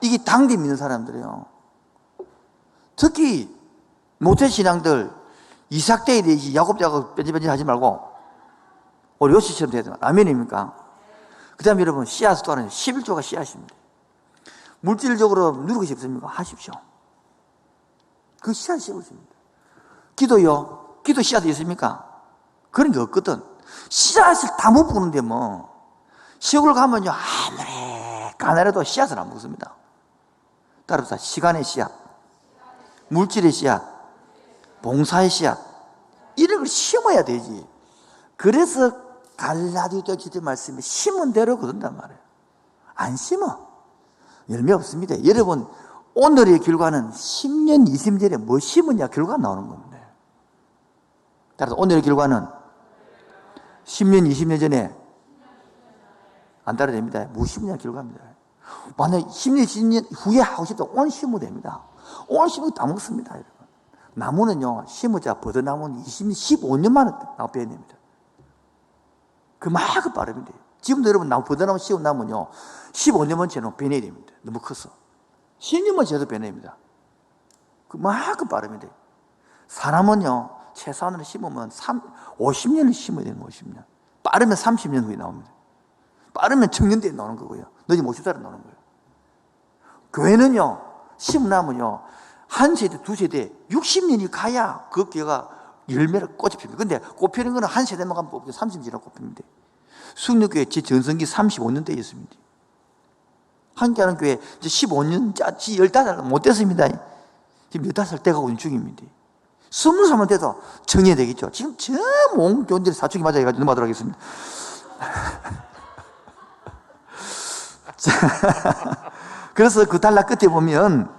이게 당대 믿는 사람들이에요. 특히 모태신앙들 이삭 때에 대해 야곱 뺀질뺀질 하지 말고 우리 요시처럼 돼야 돼요. 아멘입니까? 그 다음에 여러분 씨앗 또 하나 11조가 씨앗입니다. 물질적으로 누리고 싶습니까? 하십시오. 그 씨앗 심으십니다. 기도요? 기도 씨앗이 있습니까? 그런 게 없거든. 씨앗을 다 못 보는데 뭐 시골 가면요 아무리 가난해도 씨앗을 안 먹습니다. 따라서 시간의 씨앗, 물질의 씨앗, 봉사의 씨앗 이런 걸 심어야 되지. 그래서 갈라디아서 기도 말씀에 심은 대로 거둔단 말이에요. 안 심어 열매 없습니다. 여러분 오늘의 결과는 10년, 20년에 뭐 심으냐 결과가 나오는 겁니다. 따라서 오늘의 결과는 10년, 20년 전에 안 따라야 됩니다. 뭐 심으냐 결과입니다. 만약 10년, 20년 후에 하고 싶다 오늘 심으면 됩니다. 오늘 심으면 다 먹습니다. 여러분. 나무는요 심으자 버드나무는 15년 만에 빼야 됩니다. 그만큼 빠릅니다. 지금도 여러분 버드나무 씌운 나무는요 15년만 지나면 빼내야 됩니다. 너무 커서 10년만 지나도 빼냅니다. 그만큼 빠릅니다. 사람은요 최소한으로 심으면 50년을 심어야 되는 50년. 빠르면 30년 후에 나옵니다. 빠르면 청년대에 나오는 거고요. 늦으면 50살에 나오는 거예요. 교회는요 심으면요 한 세대, 두 세대, 60년이 가야 그 교회가 열매를 꽃이 핍니다. 근데 꽃 피는 거는 한 세대만 가면 뽑고 30년 지나 꽃 핍니다. 숙녀교회 제 전성기 35년대였습니다. 함께하는 교회 이제 15년 짜지 15살 못 됐습니다. 지금 15살 때 가고 있는 중입니다. 20살만 돼도 정해야 되겠죠. 지금 전 교원들이 사춘기 맞아가지고 넘어가도록 하겠습니다. 그래서 그 단락 끝에 보면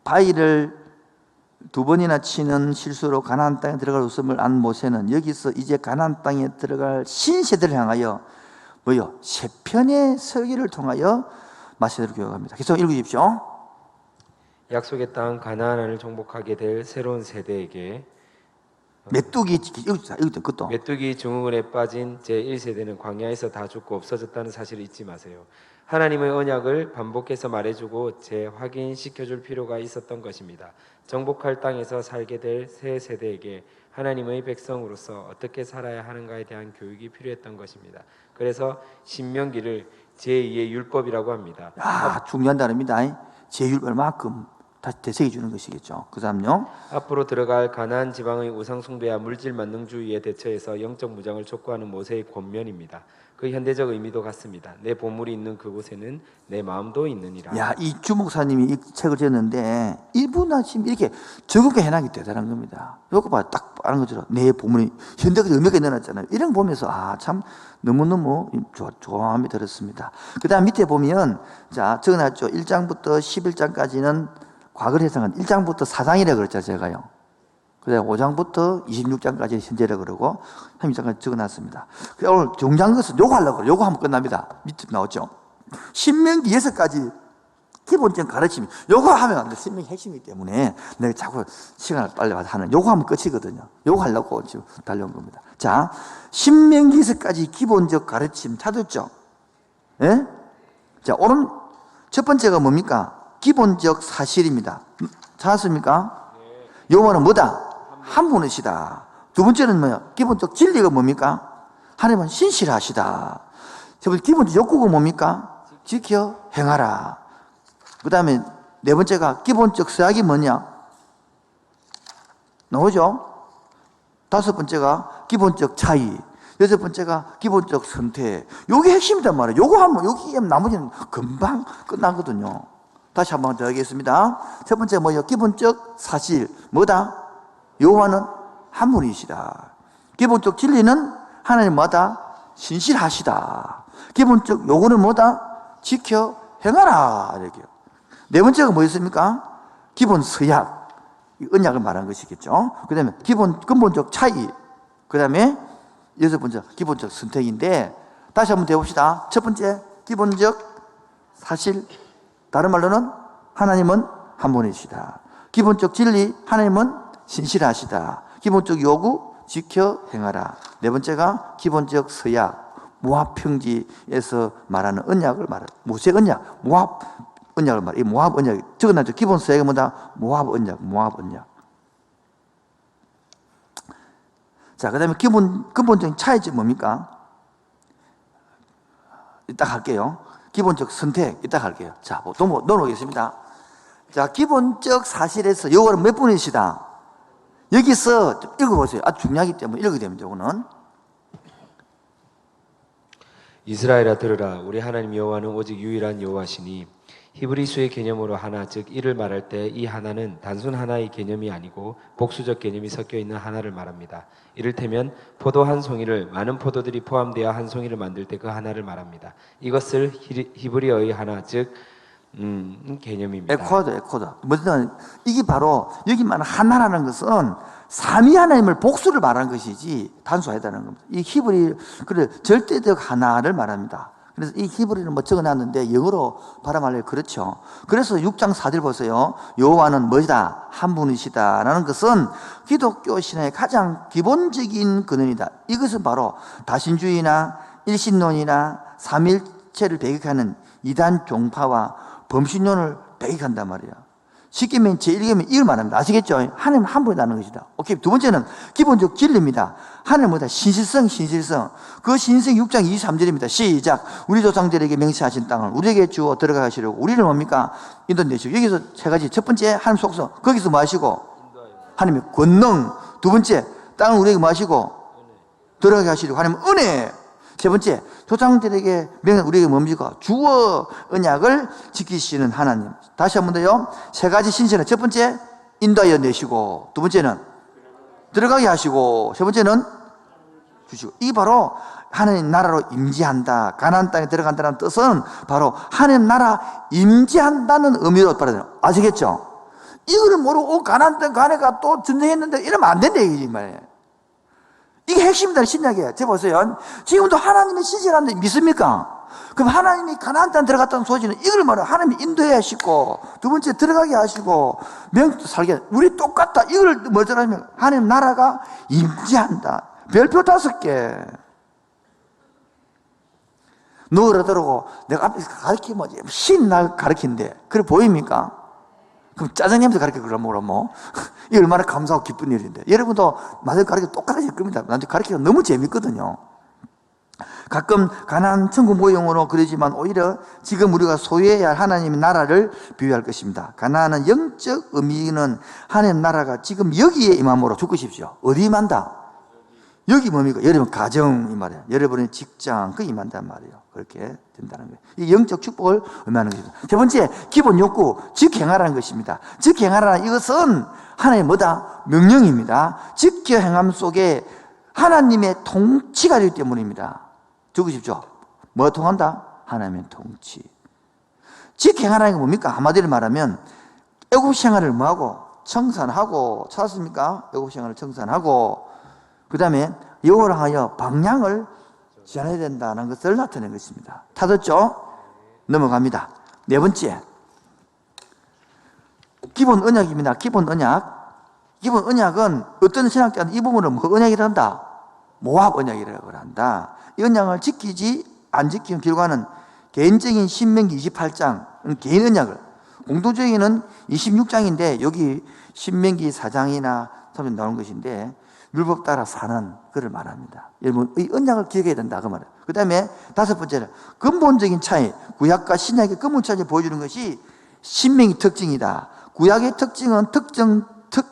바위를 2번이나 치는 실수로 가나안 땅에 들어갈 웃음을 안 모세는 여기서 이제 가나안 땅에 들어갈 신세대를 향하여 뭐요? 세 편의 설교를 통하여 마세도를 교육합니다. 계속 읽으십시오. 약속의 땅 가나안을 정복하게 될 새로운 세대에게 메뚜기 읽었죠. 그것도 메뚜기 증후군에 빠진 제1세대는 광야에서 다 죽고 없어졌다는 사실을 잊지 마세요. 하나님의 언약을 반복해서 말해주고 재확인시켜줄 필요가 있었던 것입니다. 정복할 땅에서 살게 될 새 세대에게 하나님의 백성으로서 어떻게 살아야 하는가에 대한 교육이 필요했던 것입니다. 그래서 신명기를 제2의 율법이라고 합니다. 중요한 단어입니다. 제1법만큼 다시 되새겨 주는 것이겠죠. 그 다음요. 앞으로 들어갈 가나안 지방의 우상 숭배와 물질 만능주의에 대처해서 영적 무장을 촉구하는 모세의 권면입니다. 그 현대적 의미도 같습니다. 내 보물이 있는 그곳에는 내 마음도 있느니라. 이 주목사님이 이 책을 지었는데 이분 아침 이렇게 적응게 해나기 대단한 겁니다. 이거 봐, 딱 아는 것처럼 내 보물이 현대까지 의미가 넣어놨잖아요. 이런 거 보면서 참 너무너무 좋아함이 들었습니다. 그 다음 밑에 보면 적어놨죠. 1장부터 11장까지는 과거를 해석한 1장부터 4장이라고 그랬죠, 제가요. 그다음 5장부터 26장까지 현재라고 그러고 32장까지 적어놨습니다. 오늘 정장 것은 요거 하려고 그래요. 요거 하면 끝납니다. 밑에 나오죠. 신명기 6가지 기본적인 가르침이 요거 하면 안 돼. 신명기 핵심이기 때문에 내가 자꾸 시간을 빨리 하는 요거 하면 끝이거든요. 요거 하려고 지금 달려온 겁니다. 자, 신명기 6가지 기본적 가르침 찾았죠? 예? 자, 오늘 첫 번째가 뭡니까? 기본적 사실입니다. 찾았습니까? 요거는 뭐다? 한 분이시다. 두 번째는 뭐야? 기본적 진리가 뭡니까? 하나님은 신실하시다. 세 번째 기본적 욕구가 뭡니까? 지켜 행하라. 그 다음에 네 번째가 기본적 서약이 뭐냐? 나오죠? 다섯 번째가 기본적 차이. 여섯 번째가 기본적 선택. 요게 핵심이단 말이에요. 요거 하면 여기 하면 나머지는 금방 끝나거든요. 다시 한번 더 하겠습니다. 첫 번째 뭐예요? 기본적 사실. 뭐다? 여호와는 한 분이시다. 기본적 진리는 하나님마다 신실하시다. 기본적 요구는 뭐다? 지켜 행하라 이렇게요. 네 번째가 뭐였습니까? 기본 서약, 언약을 말하는 것이겠죠. 그 다음에 근본적 차이, 그 다음에 여섯 번째 기본적 선택인데, 다시 한번 해봅시다. 첫 번째 기본적 사실, 다른 말로는 하나님은 한 분이시다. 기본적 진리, 하나님은 신실하시다. 기본적 요구, 지켜 행하라. 네 번째가 기본적 서약, 모압 평지에서 말하는 언약을 말해. 모세 언약, 모압 언약을 말해. 이 모압 언약, 적어놨죠. 기본 서약이 뭐다? 모압 언약, 모압 언약. 자, 그 다음에 근본적인 차이점이 뭡니까? 이따 갈게요. 기본적 선택, 이따 갈게요. 자, 넣어놓겠습니다. 자, 기본적 사실에서 요거는 몇 분이시다? 여기서 좀 읽어보세요. 아주 중요하기 때문에 읽어야 됩니다. 요거는. 이스라엘아 들으라. 우리 하나님 여호와는 오직 유일한 여호와시니 히브리수의 개념으로 하나, 즉 이를 말할 때 이 하나는 단순 하나의 개념이 아니고 복수적 개념이 섞여 있는 하나를 말합니다. 이를테면 포도 한 송이를 많은 포도들이 포함되어 한 송이를 만들 때 그 하나를 말합니다. 이것을 히브리어의 하나, 즉 개념입니다. 에코다. 뭐든 이게 바로 여기 말하는 하나라는 것은 삼위 하나님을 복수를 말하는 것이지 단수하다는 겁니다. 이 히브리 그래 절대적 하나를 말합니다. 그래서 이 히브리는 뭐 적어놨는데 영어로 발음하려면 그렇죠. 그래서 6장 4절 보세요. 여호와는 뭐이다? 한 분이시다라는 것은 기독교 신앙의 가장 기본적인 근원이다. 이것은 바로 다신주의나 일신론이나 삼일체를 배격하는 이단 종파와 범신론을 배격한단 말이에요. 쉽게 면 제1계명 이걸 말합니다. 아시겠죠? 하나님은 한 분이라는 것이다. 오케이. 두 번째는 기본적 진리입니다. 하나님은 뭐다? 신실성. 그 신성 6장 23절입니다. 시작. 우리 조상들에게 맹세하신 땅을 우리에게 주어 들어가 하시려고 우리를 뭡니까? 인도내시고. 여기서 세 가지. 첫 번째 하나님 속성. 거기서 뭐 하시고? 하나님의 권능. 두 번째 땅을 우리에게 뭐 하시고? 들어가게 하시려고. 하나님은 은혜. 세 번째, 조상들에게 우리에게 뭡니까? 주어 언약을 지키시는 하나님. 다시 한 번 더요. 세 가지 신실은 첫 번째, 인도하여 내시고. 두 번째는 들어가게 하시고. 세 번째는 주시고. 이 바로 하나님 나라로 임재한다. 가나안 땅에 들어간다는 뜻은 바로 하나님 나라 임재한다는 의미로 받아들여요. 아시겠죠? 이거를 모르고 가나안 땅 가네가 또 전쟁했는데 이러면 안 된다 이거지 말이에요. 이게 핵심이다, 신약에. 제 보세요. 지금도 하나님의 신실한데 믿습니까? 그럼 하나님이 가나안 땅 들어갔다는 소리는 이걸 말해요. 하나님이 인도해 하시고, 두 번째 들어가게 하시고, 명도 살게. 우리 똑같다. 이걸 뭐죠? 하면 하나님 나라가 임재한다. 별표 5개. 너 그러더라고. 내가 앞에서 가르치면 신 날 가르친대. 그래 보입니까? 그럼 짜장면도 가르쳐 그러면 뭐 이 얼마나 감사하고 기쁜 일인데. 여러분도 맞을 가르쳐 똑같아질 겁니다. 나한테 가르치기가 너무 재밌거든요. 가끔 가나안 천국 모형으로 그러지만 오히려 지금 우리가 소유해야 할 하나님의 나라를 비유할 것입니다. 가나안은 영적 의미는 하나님 나라가 지금 여기에 임함으로 죽으십시오. 어디 임한다? 여기 뭡니까? 여러분 가정 이 말이에요. 여러분의 직장 그 임한단 말이에요. 그렇게 된다는 거예요. 이 영적 축복을 의미하는 것입니다. 세 번째, 기본 욕구, 즉 행하라는 것입니다. 즉 행하라 이것은 하나님의 뭐다? 명령입니다. 지켜 행함 속에 하나님의 통치가 되기 때문입니다. 적으십시오. 뭐가 통한다? 하나님의 통치. 즉 행하라는 게 뭡니까? 한마디로 말하면 애국 생활을 뭐하고? 청산하고. 찾았습니까? 애국 생활을 청산하고 그 다음에 여호와를 하여 방향을 지어야 된다는 것을 나타낸 것입니다. 찾았죠? 넘어갑니다. 네 번째, 기본 언약입니다. 기본 언약은 어떤 신학자는 이 부분을 뭐 언약이라 한다? 모압 언약이라고 한다. 이 언약을 지키지 안 지키는 결과는 개인적인 신명기 28장 개인 언약을, 공동적인은 26장인데 여기 신명기 4장이나 3장 나오는 것인데 율법 따라 사는 그를 말합니다. 여러분 이 언약을 기억해야 된다 그 말이에요. 그 다음에 다섯 번째는 근본적인 차이, 구약과 신약의 근본 차이를 보여주는 것이 신명의 특징이다. 구약의 특징은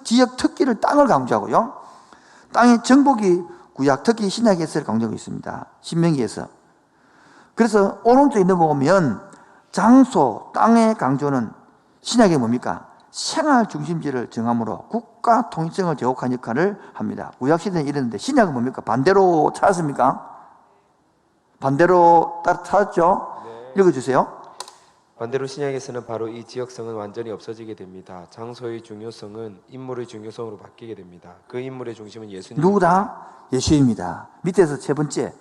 지역 특기를 땅을 강조하고요. 땅의 정복이 구약 특히 신약에서 강조하고 있습니다. 신명기에서. 그래서 오른쪽에 넘어오면 장소, 땅의 강조는 신약이 뭡니까? 생활 중심지를 정함으로 국가 통일성을 제공한 역할을 합니다. 구약 시대는 이랬는데 신약은 뭡니까? 반대로 찾았습니까? 반대로 찾았죠? 네. 읽어주세요. 반대로 신약에서는 바로 이 지역성은 완전히 없어지게 됩니다. 장소의 중요성은 인물의 중요성으로 바뀌게 됩니다. 그 인물의 중심은 예수님. 누구다? 예수입니다. 밑에서 세 번째,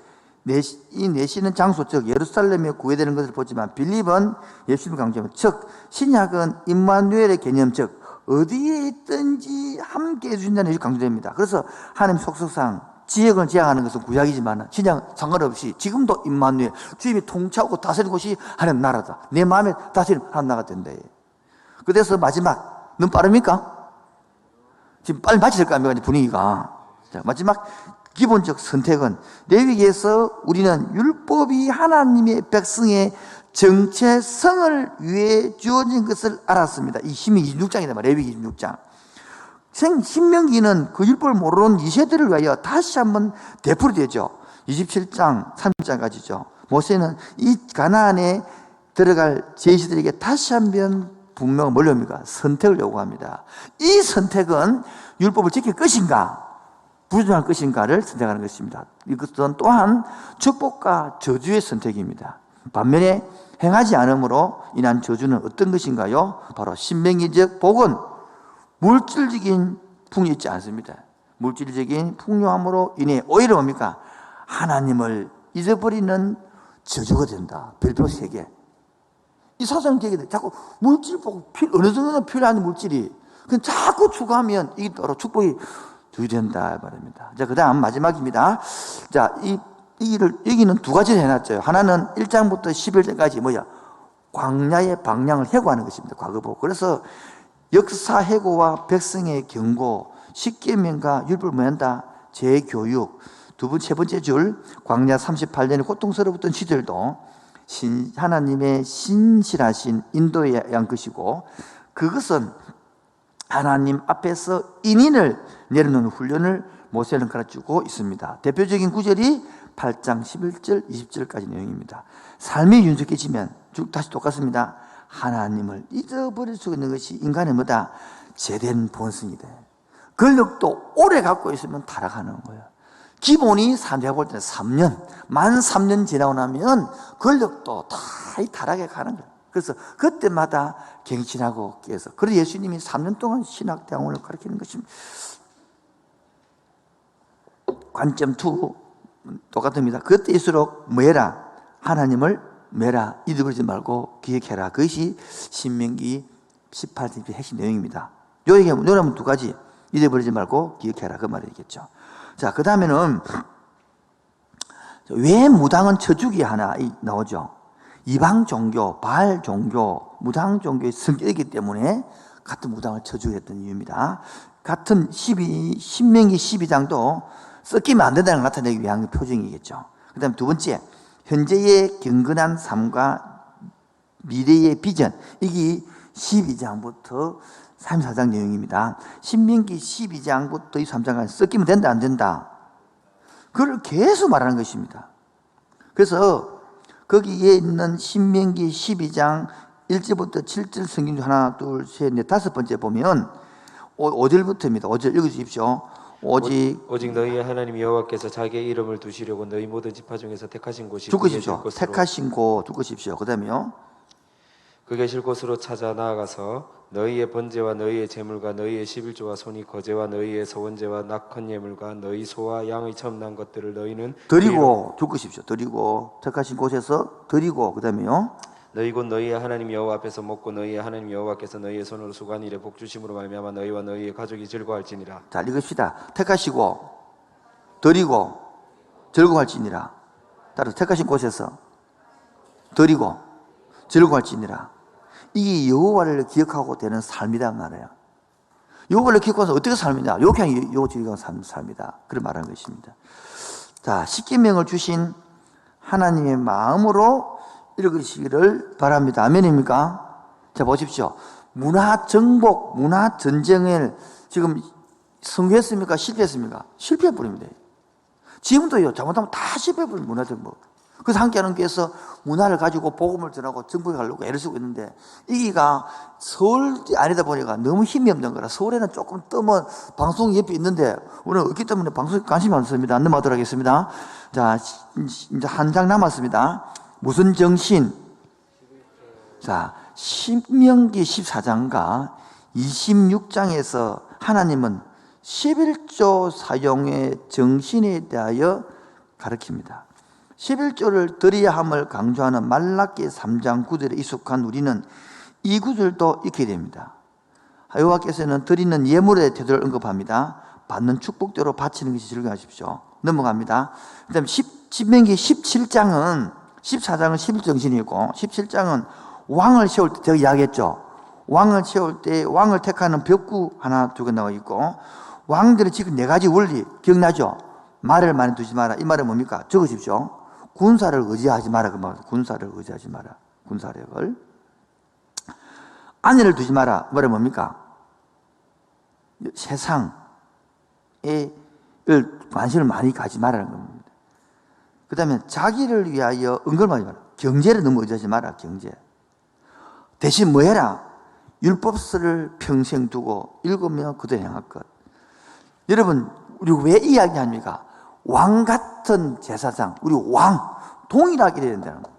이 내시는 장소, 즉 예루살렘에 구해되는 것을 보지만 빌립은 예수님을 강조합니다. 즉 신약은 임마누엘의 개념, 즉 어디에 있든지 함께 해주신다는 것이 강조됩니다. 그래서 하나님 속성상 지역을 지향하는 것은 구약이지만 신약 상관없이 지금도 임마누엘, 주님이 통치하고 다스리는 곳이 하나님 나라다. 내 마음에 다스리는 하나님 나라가 된다. 그래서 마지막, 너무 빠릅니까? 지금 빨리 마칠 거 아닙니까? 분위기가. 자, 마지막 기본적 선택은 레위기에서 우리는 율법이 하나님의 백성의 정체성을 위해 주어진 것을 알았습니다. 이 신명기 26장이다. 레위기 26장. 신명기는 그 율법을 모르는 2세대를 위하여 다시 한번 되풀이되죠. 27장, 30장까지죠. 모세는 이 가나안에 들어갈 제시들에게 다시 한번 분명히 뭘 합니까? 선택을 요구합니다. 이 선택은 율법을 지킬 것인가, 불순종할 것인가를 선택하는 것입니다. 이것은 또한 축복과 저주의 선택입니다. 반면에 행하지 않음으로 인한 저주는 어떤 것인가요? 바로 신명기적 복은 물질적인 풍요이 있지 않습니다. 물질적인 풍요함으로 인해 오히려 뭡니까? 하나님을 잊어버리는 저주가 된다. 별표 3개. 이 사상 계획에 자꾸 물질 복, 어느 정도는 필요한 물질이 그냥 자꾸 추구하면 이게 바로 축복이 주된다 말입니다. 자, 그 다음 마지막입니다. 자, 여기는 두 가지를 해놨죠. 하나는 1장부터 11장까지 뭐야? 광야의 방향을 해고하는 것입니다. 과거보. 그래서 역사 해고와 백성의 경고, 십계명과 율법을 뭐한다? 재교육. 세 번째 줄, 광야 38년의 고통스러웠던 시절도 하나님의 신실하신 인도에 의한 것이고, 그것은 하나님 앞에서 인인을 내려놓는 훈련을 모세는 가르치고 있습니다. 대표적인 구절이 8장 11절, 20절까지 내용입니다. 삶이 윤택해지면 다시 똑같습니다. 하나님을 잊어버릴 수 있는 것이 인간의 뭐다? 제된 본성이다. 권력도 오래 갖고 있으면 타락하는 거예요. 기본이 내가 볼 때는 3년, 만 3년 지나고 나면 권력도 다 타락해 가는 거예요. 그래서 그때마다 갱신하고 깨서. 그래서 예수님이 3년 동안 신학대학원을 가르치는 것입니다. 관점 2 똑같습니다. 그때일수록 뭐해라? 하나님을 뭐해라? 잊어버리지 말고 기억해라. 그것이 신명기 18장 핵심 내용입니다. 요 얘기하면 두 가지. 잊어버리지 말고 기억해라. 그 말이겠죠. 자, 그 다음에는 왜 무당은 쳐주기 하나 나오죠. 이방 종교, 바알 종교, 무당 종교의 성격이기 때문에 같은 무당을 쳐주게 했던 이유입니다. 같은 신명기 12장도 섞이면 안 된다는 걸 나타내기 위한 표징이겠죠. 그 다음에 두 번째, 현재의 경건한 삶과 미래의 비전. 이게 12장부터 34장 내용입니다. 신명기 12장부터 23장까지 섞이면 된다, 안 된다? 그걸 계속 말하는 것입니다. 그래서 거기에 있는 신명기 12장 1절부터 7절 성경 중 하나, 둘, 셋, 넷, 다섯 번째 보면 5절부터입니다. 5절 읽어주십시오. 오직 너희의 하나님 여호와께서 자기의 이름을 두시려고 너희 모든 지파 중에서 택하신 곳이 줄 것이죠. 택하신 곳 줄 것이십시오. 그 다음에요. 그 계실 곳으로 찾아 나아가서 너희의 번제와 너희의 제물과 너희의 11조와 손이 거제와 너희의 소원제와 낙헌 예물과 너희 소와 양의 처음 난 것들을 너희는 드리고 줄 것이십시오. 드리고 택하신 곳에서 드리고 그 다음에요. 너희 곧 너희의 하나님 여호와 앞에서 먹고 너희의 하나님 여호와께서 너희의 손으로 수고한 일에 복 주심으로 말미암아 너희와 너희의 가족이 즐거워할지니라. 자, 읽읍시다. 택하시고 드리고 즐거워할지니라. 따라서 택하신 곳에서 드리고 즐거워할지니라. 이게 여호와를 기억하고 되는 삶이란 말이에요. 여호와를 기억하면서 어떻게 삶이냐? 이렇게 여호와 기억하고 사는 삶이다. 그런 말하는 것입니다. 자, 십계명을 주신 하나님의 마음으로 읽으시기를 바랍니다. 아멘입니까? 자, 보십시오. 문화 정복, 문화 전쟁을 지금 성공했습니까? 실패했습니까? 실패해버립니다. 지금도요, 잘못하면 다 실패해버립니다. 문화 정복. 그래서 함께하는 교회에서 문화를 가지고 복음을 전하고 정복해 가려고 애를 쓰고 있는데, 이기가 서울이 아니다 보니까 너무 힘이 없는 거라. 서울에는 조금 뜨면 방송 옆에 있는데, 우리는 없기 때문에 방송에 관심이 많습니다. 넘어가도록 하겠습니다. 자, 이제 한 장 남았습니다. 무슨 정신? 자, 신명기 14장과 26장에서 하나님은 11조 사용의 정신에 대하여 가르칩니다. 11조를 드려야 함을 강조하는 말라기 3장 9절에 익숙한 우리는 이 구절도 익혀야 됩니다. 여호와께서는 드리는 예물의 태도를 언급합니다. 받는 축복대로 바치는 것이 즐거워하십시오. 넘어갑니다. 그 다음에 신명기 14장은 11정신이고 17장은 왕을 세울 때 제가 이야기했죠. 왕을 세울 때 왕을 택하는 벽구 하나 두 개 나와 있고, 왕들은 지금 4가지 원리 기억나죠? 말을 많이 두지 마라. 이 말은 뭡니까? 적으십시오. 군사를 의지하지 마라. 그 말. 군사를 의지하지 마라. 군사력을. 아내를 두지 마라. 그 말은 뭡니까? 세상에 관심을 많이 가지 말라는 겁니다. 그 다음에 자기를 위하여 은근하지 마라. 경제를 너무 의지하지 마라. 경제. 대신 뭐 해라? 율법서를 평생 두고 읽으며 그대로 행할 것. 여러분, 우리 왜 이야기합니까? 왕 같은 제사장, 우리 왕, 동일하게 돼야 된다는 거예요.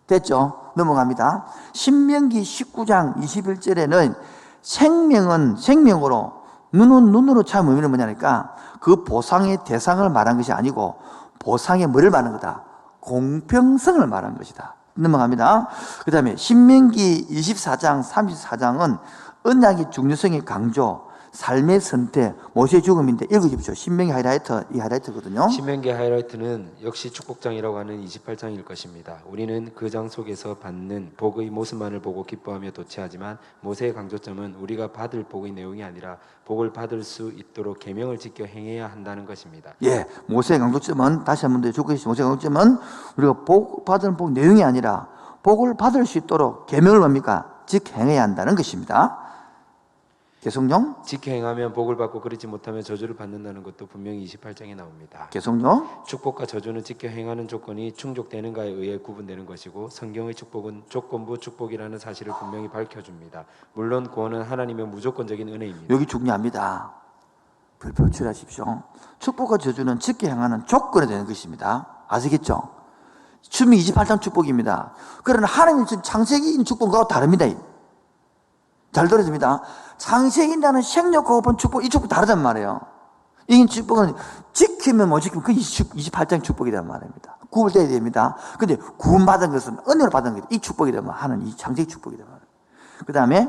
됐죠? 넘어갑니다. 신명기 19장 21절에는 생명은 생명으로, 눈은 눈으로 참 의미는 뭐냐니까, 그 보상의 대상을 말한 것이 아니고 보상의 뭐를 말하는 거다? 공평성을 말한 것이다. 넘어갑니다. 그 다음에 신명기 24장 34장은 언약의 중요성의 강조, 삶의 선택, 모세의 죽음인데 읽어주십시오. 신명기 하이라이트, 이 하이라이트거든요. 신명기 하이라이트는 역시 축복장이라고 하는 28장일 것입니다. 우리는 그 장 속에서 받는 복의 모습만을 보고 기뻐하며 도취하지만 모세의 강조점은 우리가 받을 복의 내용이 아니라 복을 받을 수 있도록 계명을 지켜 행해야 한다는 것입니다. 예, 모세의 강조점은 다시 한번 더 적으시죠. 모세의 강조점은 우리가 복 받은 복 내용이 아니라 복을 받을 수 있도록 계명을 뭡니까? 즉 행해야 한다는 것입니다. 계속요. 지켜 행하면 복을 받고 그렇지 못하면 저주를 받는다는 것도 분명히 28장에 나옵니다. 계속요. 축복과 저주는 지켜 행하는 조건이 충족되는가에 의해 구분되는 것이고, 성경의 축복은 조건부 축복이라는 사실을 분명히 밝혀줍니다. 물론 구원은 하나님의 무조건적인 은혜입니다. 여기 중요합니다. 별표 칠하십시오. 축복과 저주는 지켜 행하는 조건에 대한 것입니다. 아시겠죠? 신명기 28장 축복입니다. 그러나 하나님의 창세기인 축복과 다릅니다. 잘 들어줍니다. 창세기인다는 생육하고 본 축복, 이 축복 다르단 말이에요. 이 축복은 지키면 못 지키면 그 28장 축복이란 말입니다. 구분돼야 됩니다. 근데 구원받은 것은 은혜로 받은 것이 이 축복이라면 하는 이 창세기 축복이란 말이에요. 그 다음에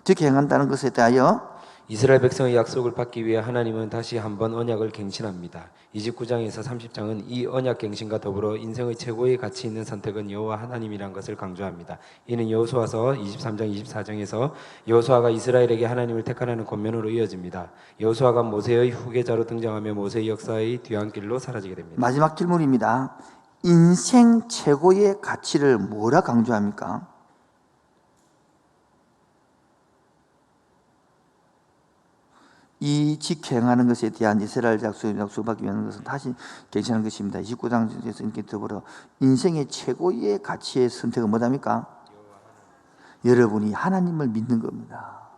지켜 행한다는 것에 대하여 이스라엘 백성의 약속을 받기 위해 하나님은 다시 한번 언약을 갱신합니다. 29장에서 30장은 이 언약 갱신과 더불어 인생의 최고의 가치 있는 선택은 여호와 하나님이란 것을 강조합니다. 이는 여호수아서 23장 24장에서 여호수아가 이스라엘에게 하나님을 택하라는 권면으로 이어집니다. 여호수아가 모세의 후계자로 등장하며 모세의 역사의 뒤안길로 사라지게 됩니다. 마지막 질문입니다. 인생 최고의 가치를 뭐라 강조합니까? 이 지켜 행하는 것에 대한 이스라엘 약속을 받기 위한 것은 다시 괜찮은 것입니다. 29장에서 이렇게 더불어 인생의 최고의 가치의 선택은 뭐답니까? 여러분이 하나님을 믿는 겁니다.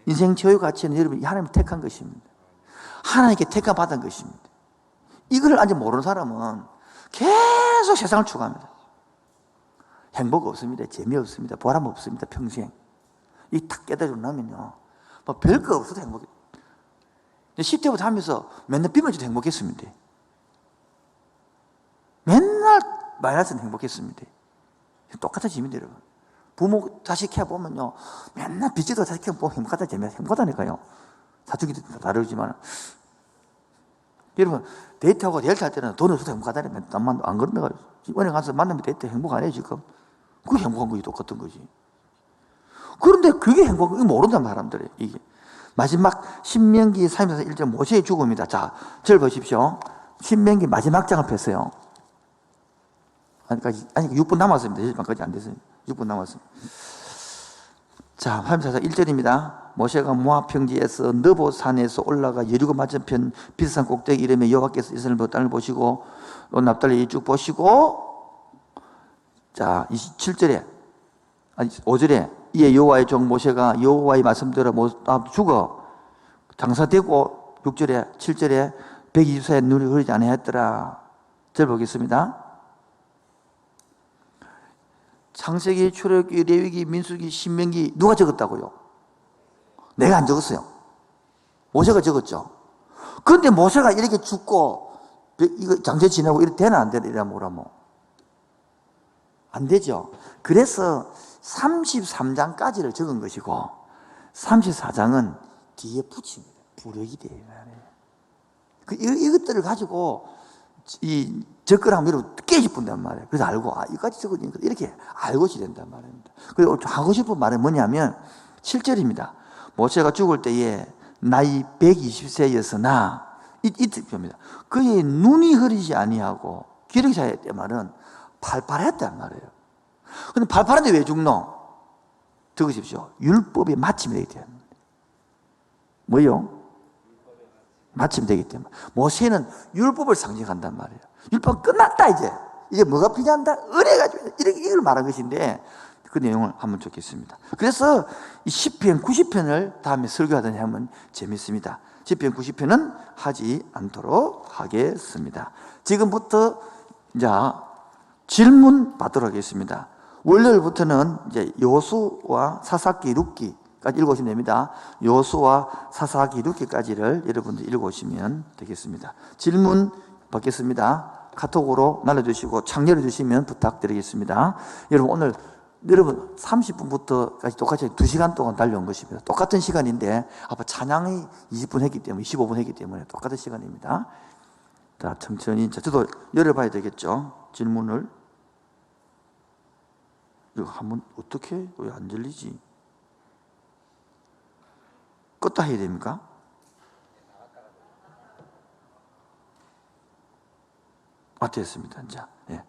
인생 최고의 가치는 여러분이 하나님을 택한 것입니다. 하나님께 택함 받은 것입니다. 이걸 아직 모르는 사람은 계속 세상을 추구합니다. 행복 없습니다. 재미없습니다. 보람 없습니다. 평생. 이 딱 깨달고 나면요, 뭐 별거 없어도 행복해. 10대부터 하면서 맨날 비 맞아도 행복했습니다. 맨날 마이너스는 행복했습니다. 똑같아집니다, 여러분. 부모 자식 키워보면요, 맨날 빚지도 자식 키워보면 행복하다, 행복하다니까요. 사춘기도 다르지만. 여러분, 데이트하고 데이트 할 때는 돈 없어도 행복하다니까. 남만 안 그런다. 은행 가서 만나면 데이트 행복 안 해, 지금. 그게 행복한 거지, 똑같은 거지. 그런데 그게 행복한 거 모른단 사람들이. 이게 마지막 신명기 3에서 1절 모세의 죽음이다. 자, 절 보십시오. 신명기 마지막 장을 폈어요. 아니 6분 남았습니다. 1절까지 안 됐어요. 6분 남았습니다. 자, 3에서 1절입니다. 모세가 모압 평지에서 느보 산에서 올라가 여리고 맞은편 비스산 꼭대기 이름에 여호와께서 이스라엘 땅을 보시고 납달리 쭉 보시고, 자, 27절에 아니 5절에 이에 여호와의 종 모세가 여호와의 말씀대로 죽어 장사되고, 6절에 7절에 120세에 눈이 흐리지 아니하였더라. 절 보겠습니다. 창세기, 출애굽기, 레위기, 민수기, 신명기 누가 적었다고요? 내가 안 적었어요. 모세가 적었죠. 그런데 모세가 이렇게 죽고 이거 장세 지나고 이렇게 되나 안 되나 이러면 뭐라면 안 되죠. 그래서 33장까지를 적은 것이고 34장은 뒤에 붙입니다. 부력이 돼요. 이것들을 가지고 이 접근하면 여러분 깨집는단 말이에요. 그래서 알고 이까지 적으니까 이렇게 알고 지낸단 말입니다. 그리고 하고 싶은 말은 뭐냐면 7절입니다. 모세가 죽을 때에 나이 120세였으나 이뜻입니다. 그의 눈이 흐리지 아니하고 기력이 차였대 말은 팔팔했단 말이에요. 근데 팔팔한데 왜 죽노? 적으십시오. 율법의 마침이 되기 때문에. 뭐요? 마침 되기 때문에. 모세는 율법을 상징한단 말이에요. 율법 끝났다 이제. 이제 뭐가 필요한다? 은혜가 이걸 말한 것인데 그 내용을 한번 적겠습니다. 그래서 이 시편 90편을 다음에 설교하더니 하면 재밌습니다. 시편 90편은 하지 않도록 하겠습니다. 지금부터 이제 질문 받도록 하겠습니다. 월요일부터는 이제 여호수아, 사사기, 룻기까지 읽으시면 됩니다. 여호수아, 사사기, 룻기까지를 여러분들 읽으시면 되겠습니다. 질문 받겠습니다. 카톡으로 날려주시고 창 열어주시면 부탁드리겠습니다. 여러분 30분부터까지 똑같이 2시간 동안 달려온 것입니다. 똑같은 시간인데 아까 찬양이 20분 했기 때문에 25분 했기 때문에 똑같은 시간입니다. 자, 천천히 저도 열어봐야 되겠죠. 질문을 이거 한번 어떻게 왜 안 들리지? 껐다 해야 됩니까? 됐습니다. 이제. 예.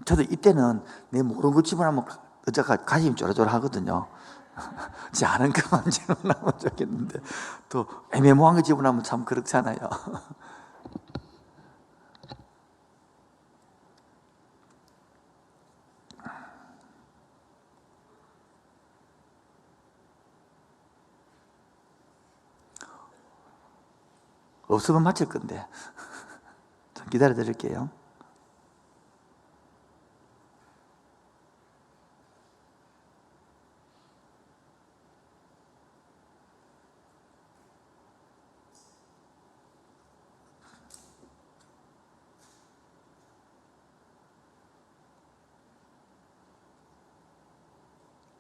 저도 이때는 내 모르는 거 집어넣으면 어쩌가 가슴이 쫄아쫄아 하거든요. 제 아는 것만 집어넣으면 좋겠는데 또 애매모호한 거 집어넣으면 참 그렇잖아요. 없으면 맞힐 건데 좀 기다려 드릴게요.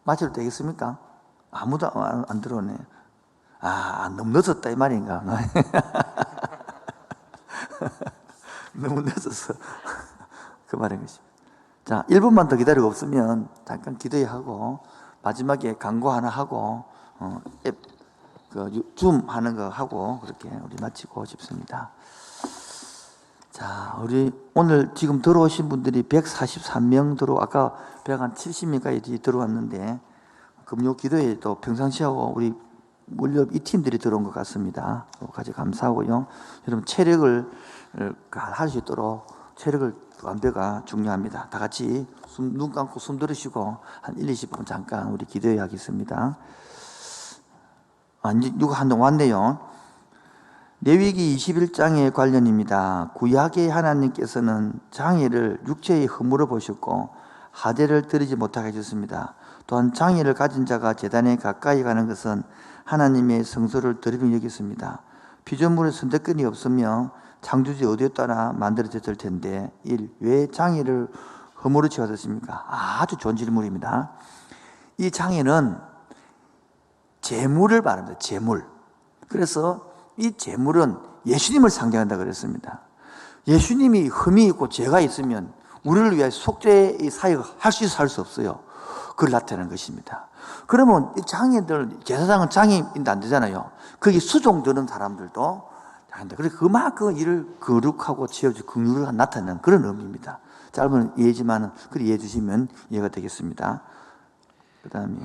맞춰도 되겠습니까? 아무도 안 들어오네. 너무 늦었다 이 말인가? 너무 늦었어. 그 말인 것입니다. 자, 1분만 더 기다리고 없으면 잠깐 기도하고 마지막에 광고 하나 하고 줌 하는 거 하고 그렇게 우리 마치고 싶습니다. 자, 우리 오늘 지금 들어오신 분들이 143명 아까 170명까지 들어왔는데 금요 기도에 또 평상시하고 우리 물렵 이 팀들이 들어온 것 같습니다. 같이 감사하고요. 여러분 체력을 할 수 있도록 체력을 완배가 중요합니다. 다 같이 눈 감고 숨 들으시고 한 1-20분 잠깐 우리 기도해야겠습니다. 누가 한 명 왔네요. 레위기 21장의 관련입니다. 구약의 하나님께서는 장애를 육체의 흠으로 보셨고 하대를 드리지 못하게 하셨습니다. 또한 장애를 가진 자가 제단에 가까이 가는 것은 하나님의 성소를 더럽게 여겼습니다. 피조물의 선택권이 없으며 창조주 어디였다나 만들어졌을 텐데 1. 왜 장애를 흠으로 취하셨습니까? 아주 좋은 질문입니다. 이 장애는 재물을 말합니다. 재물. 그래서 이 재물은 예수님을 상징한다 그랬습니다. 예수님이 흠이 있고 죄가 있으면 우리를 위해 속죄의 사역을 할 수 있어 할 수 없어요. 그걸 나타내는 것입니다. 그러면 이 장애들, 제사장은 장애인도 안 되잖아요. 거기 수종드는 사람들도 한다. 그래서 그만큼 이를 거룩하고 지어주 긍휼을 나타내는 그런 의미입니다. 짧은 예지만은 그렇게 이해해 주시면 이해가 되겠습니다. 그 다음에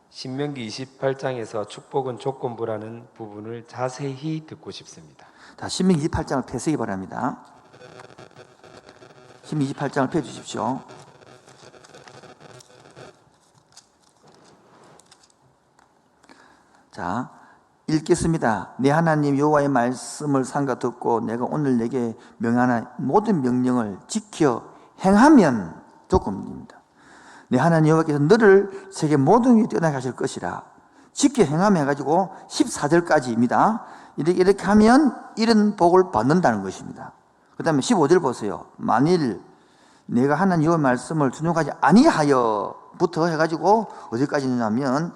신명기 28장에서 축복은 조건부라는 부분을 자세히 듣고 싶습니다. 자, 신명기 28장을 펴시기 바랍니다. 신명기 28장을 펴주십시오. 자, 읽겠습니다. 내 하나님 여호와의 말씀을 삼가 듣고 내가 오늘 내게 명하는 모든 명령을 지켜 행하면 조건입니다. 내 하나님 여호와께서 너를 세계 모든 위에 뛰어나게 하실 것이라. 지켜 행하면 해가지고 14절까지입니다. 이렇게 하면 이런 복을 받는다는 것입니다. 그 다음에 15절 보세요. 만일 내가 하나님 여호와의 말씀을 순종하지 아니하여부터 해가지고 어디까지냐면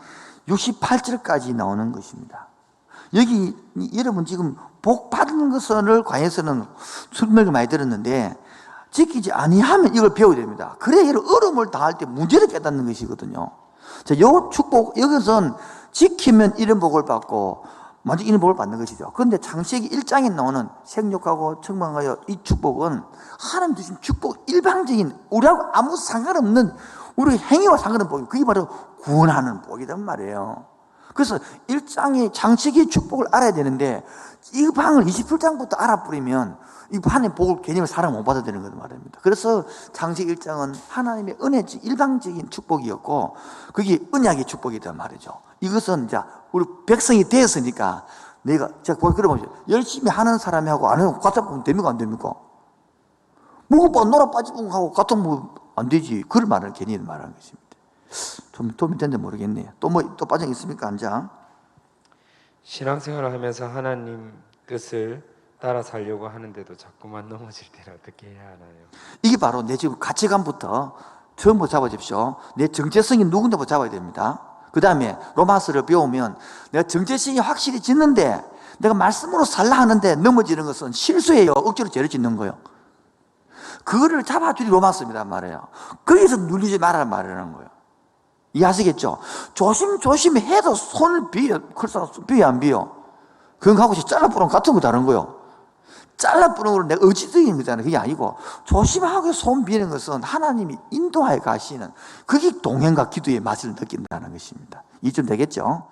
68절까지 나오는 것입니다. 여기 여러분 지금 복 받는 것을 과에서는 설명을 많이 들었는데 지키지 아니하면 이걸 배워야 됩니다. 그래야 이런 어려움을 당할 때 문제를 깨닫는 것이거든요. 자, 요 축복, 여기서는 지키면 이런 복을 받고 완전 이런 복을 받는 것이죠. 그런데 창세기 1장에 나오는 생육하고 청망하여 이 축복은 하나님 주신 축복, 일방적인 우리하고 아무 상관없는 우리 행위와 상관없는 복이 그게 바로 구원하는 복이란 말이에요. 그래서 1장의 창세기 축복을 알아야 되는데 이 방을 27장부터 알아버리면 이 판의 복을 개념을 사람 못 받아야 되는 거란 말입니다. 그래서 창세기 1장은 하나님의 은혜적 일방적인 축복이었고 그게 언약의 축복이란 말이죠. 이것은 이제 우리 백성이 되었으니까 내가 제가 그러면 열심히 하는 사람하고 안 하고 갖다 보면 됩니까 안 됩니까? 먹어봐 놀아 빠지고 하고 갖다 보면 안 되지. 그걸 말하는 개념을 말하는 것입니다. 좀 도움이 된지 모르겠네요. 또 빠져 있습니까 한 장? 신앙생활을 하면서 하나님 뜻을 따라 살려고 하는데도 자꾸만 넘어질 때는 어떻게 해야 하나요? 이게 바로 내 지금 가치관부터 처음부터 잡아주십시오. 내 정체성이 누군가부터 잡아야 됩니다. 그 다음에 로마서를 배우면 내가 정체성이 확실히 짓는데 내가 말씀으로 살라 하는데 넘어지는 것은 실수예요. 억지로 죄를 짓는 거예요. 그거를 잡아주니 로마서입니다 말이에요. 거기서 눌리지 말라는 말이라는 거예요. 이해하시겠죠? 조심조심 해도 손을 비어. 그래서 비어 안 비어? 그건 하고 잘라뿌는 같은 거 다른 거예요. 잘라뿌는 거는 내가 의지적인 거잖아요. 그게 아니고 조심하게 손 비는 것은 하나님이 인도하여 가시는 그게 동행과 기도의 맛을 느낀다는 것입니다. 이쯤 되겠죠?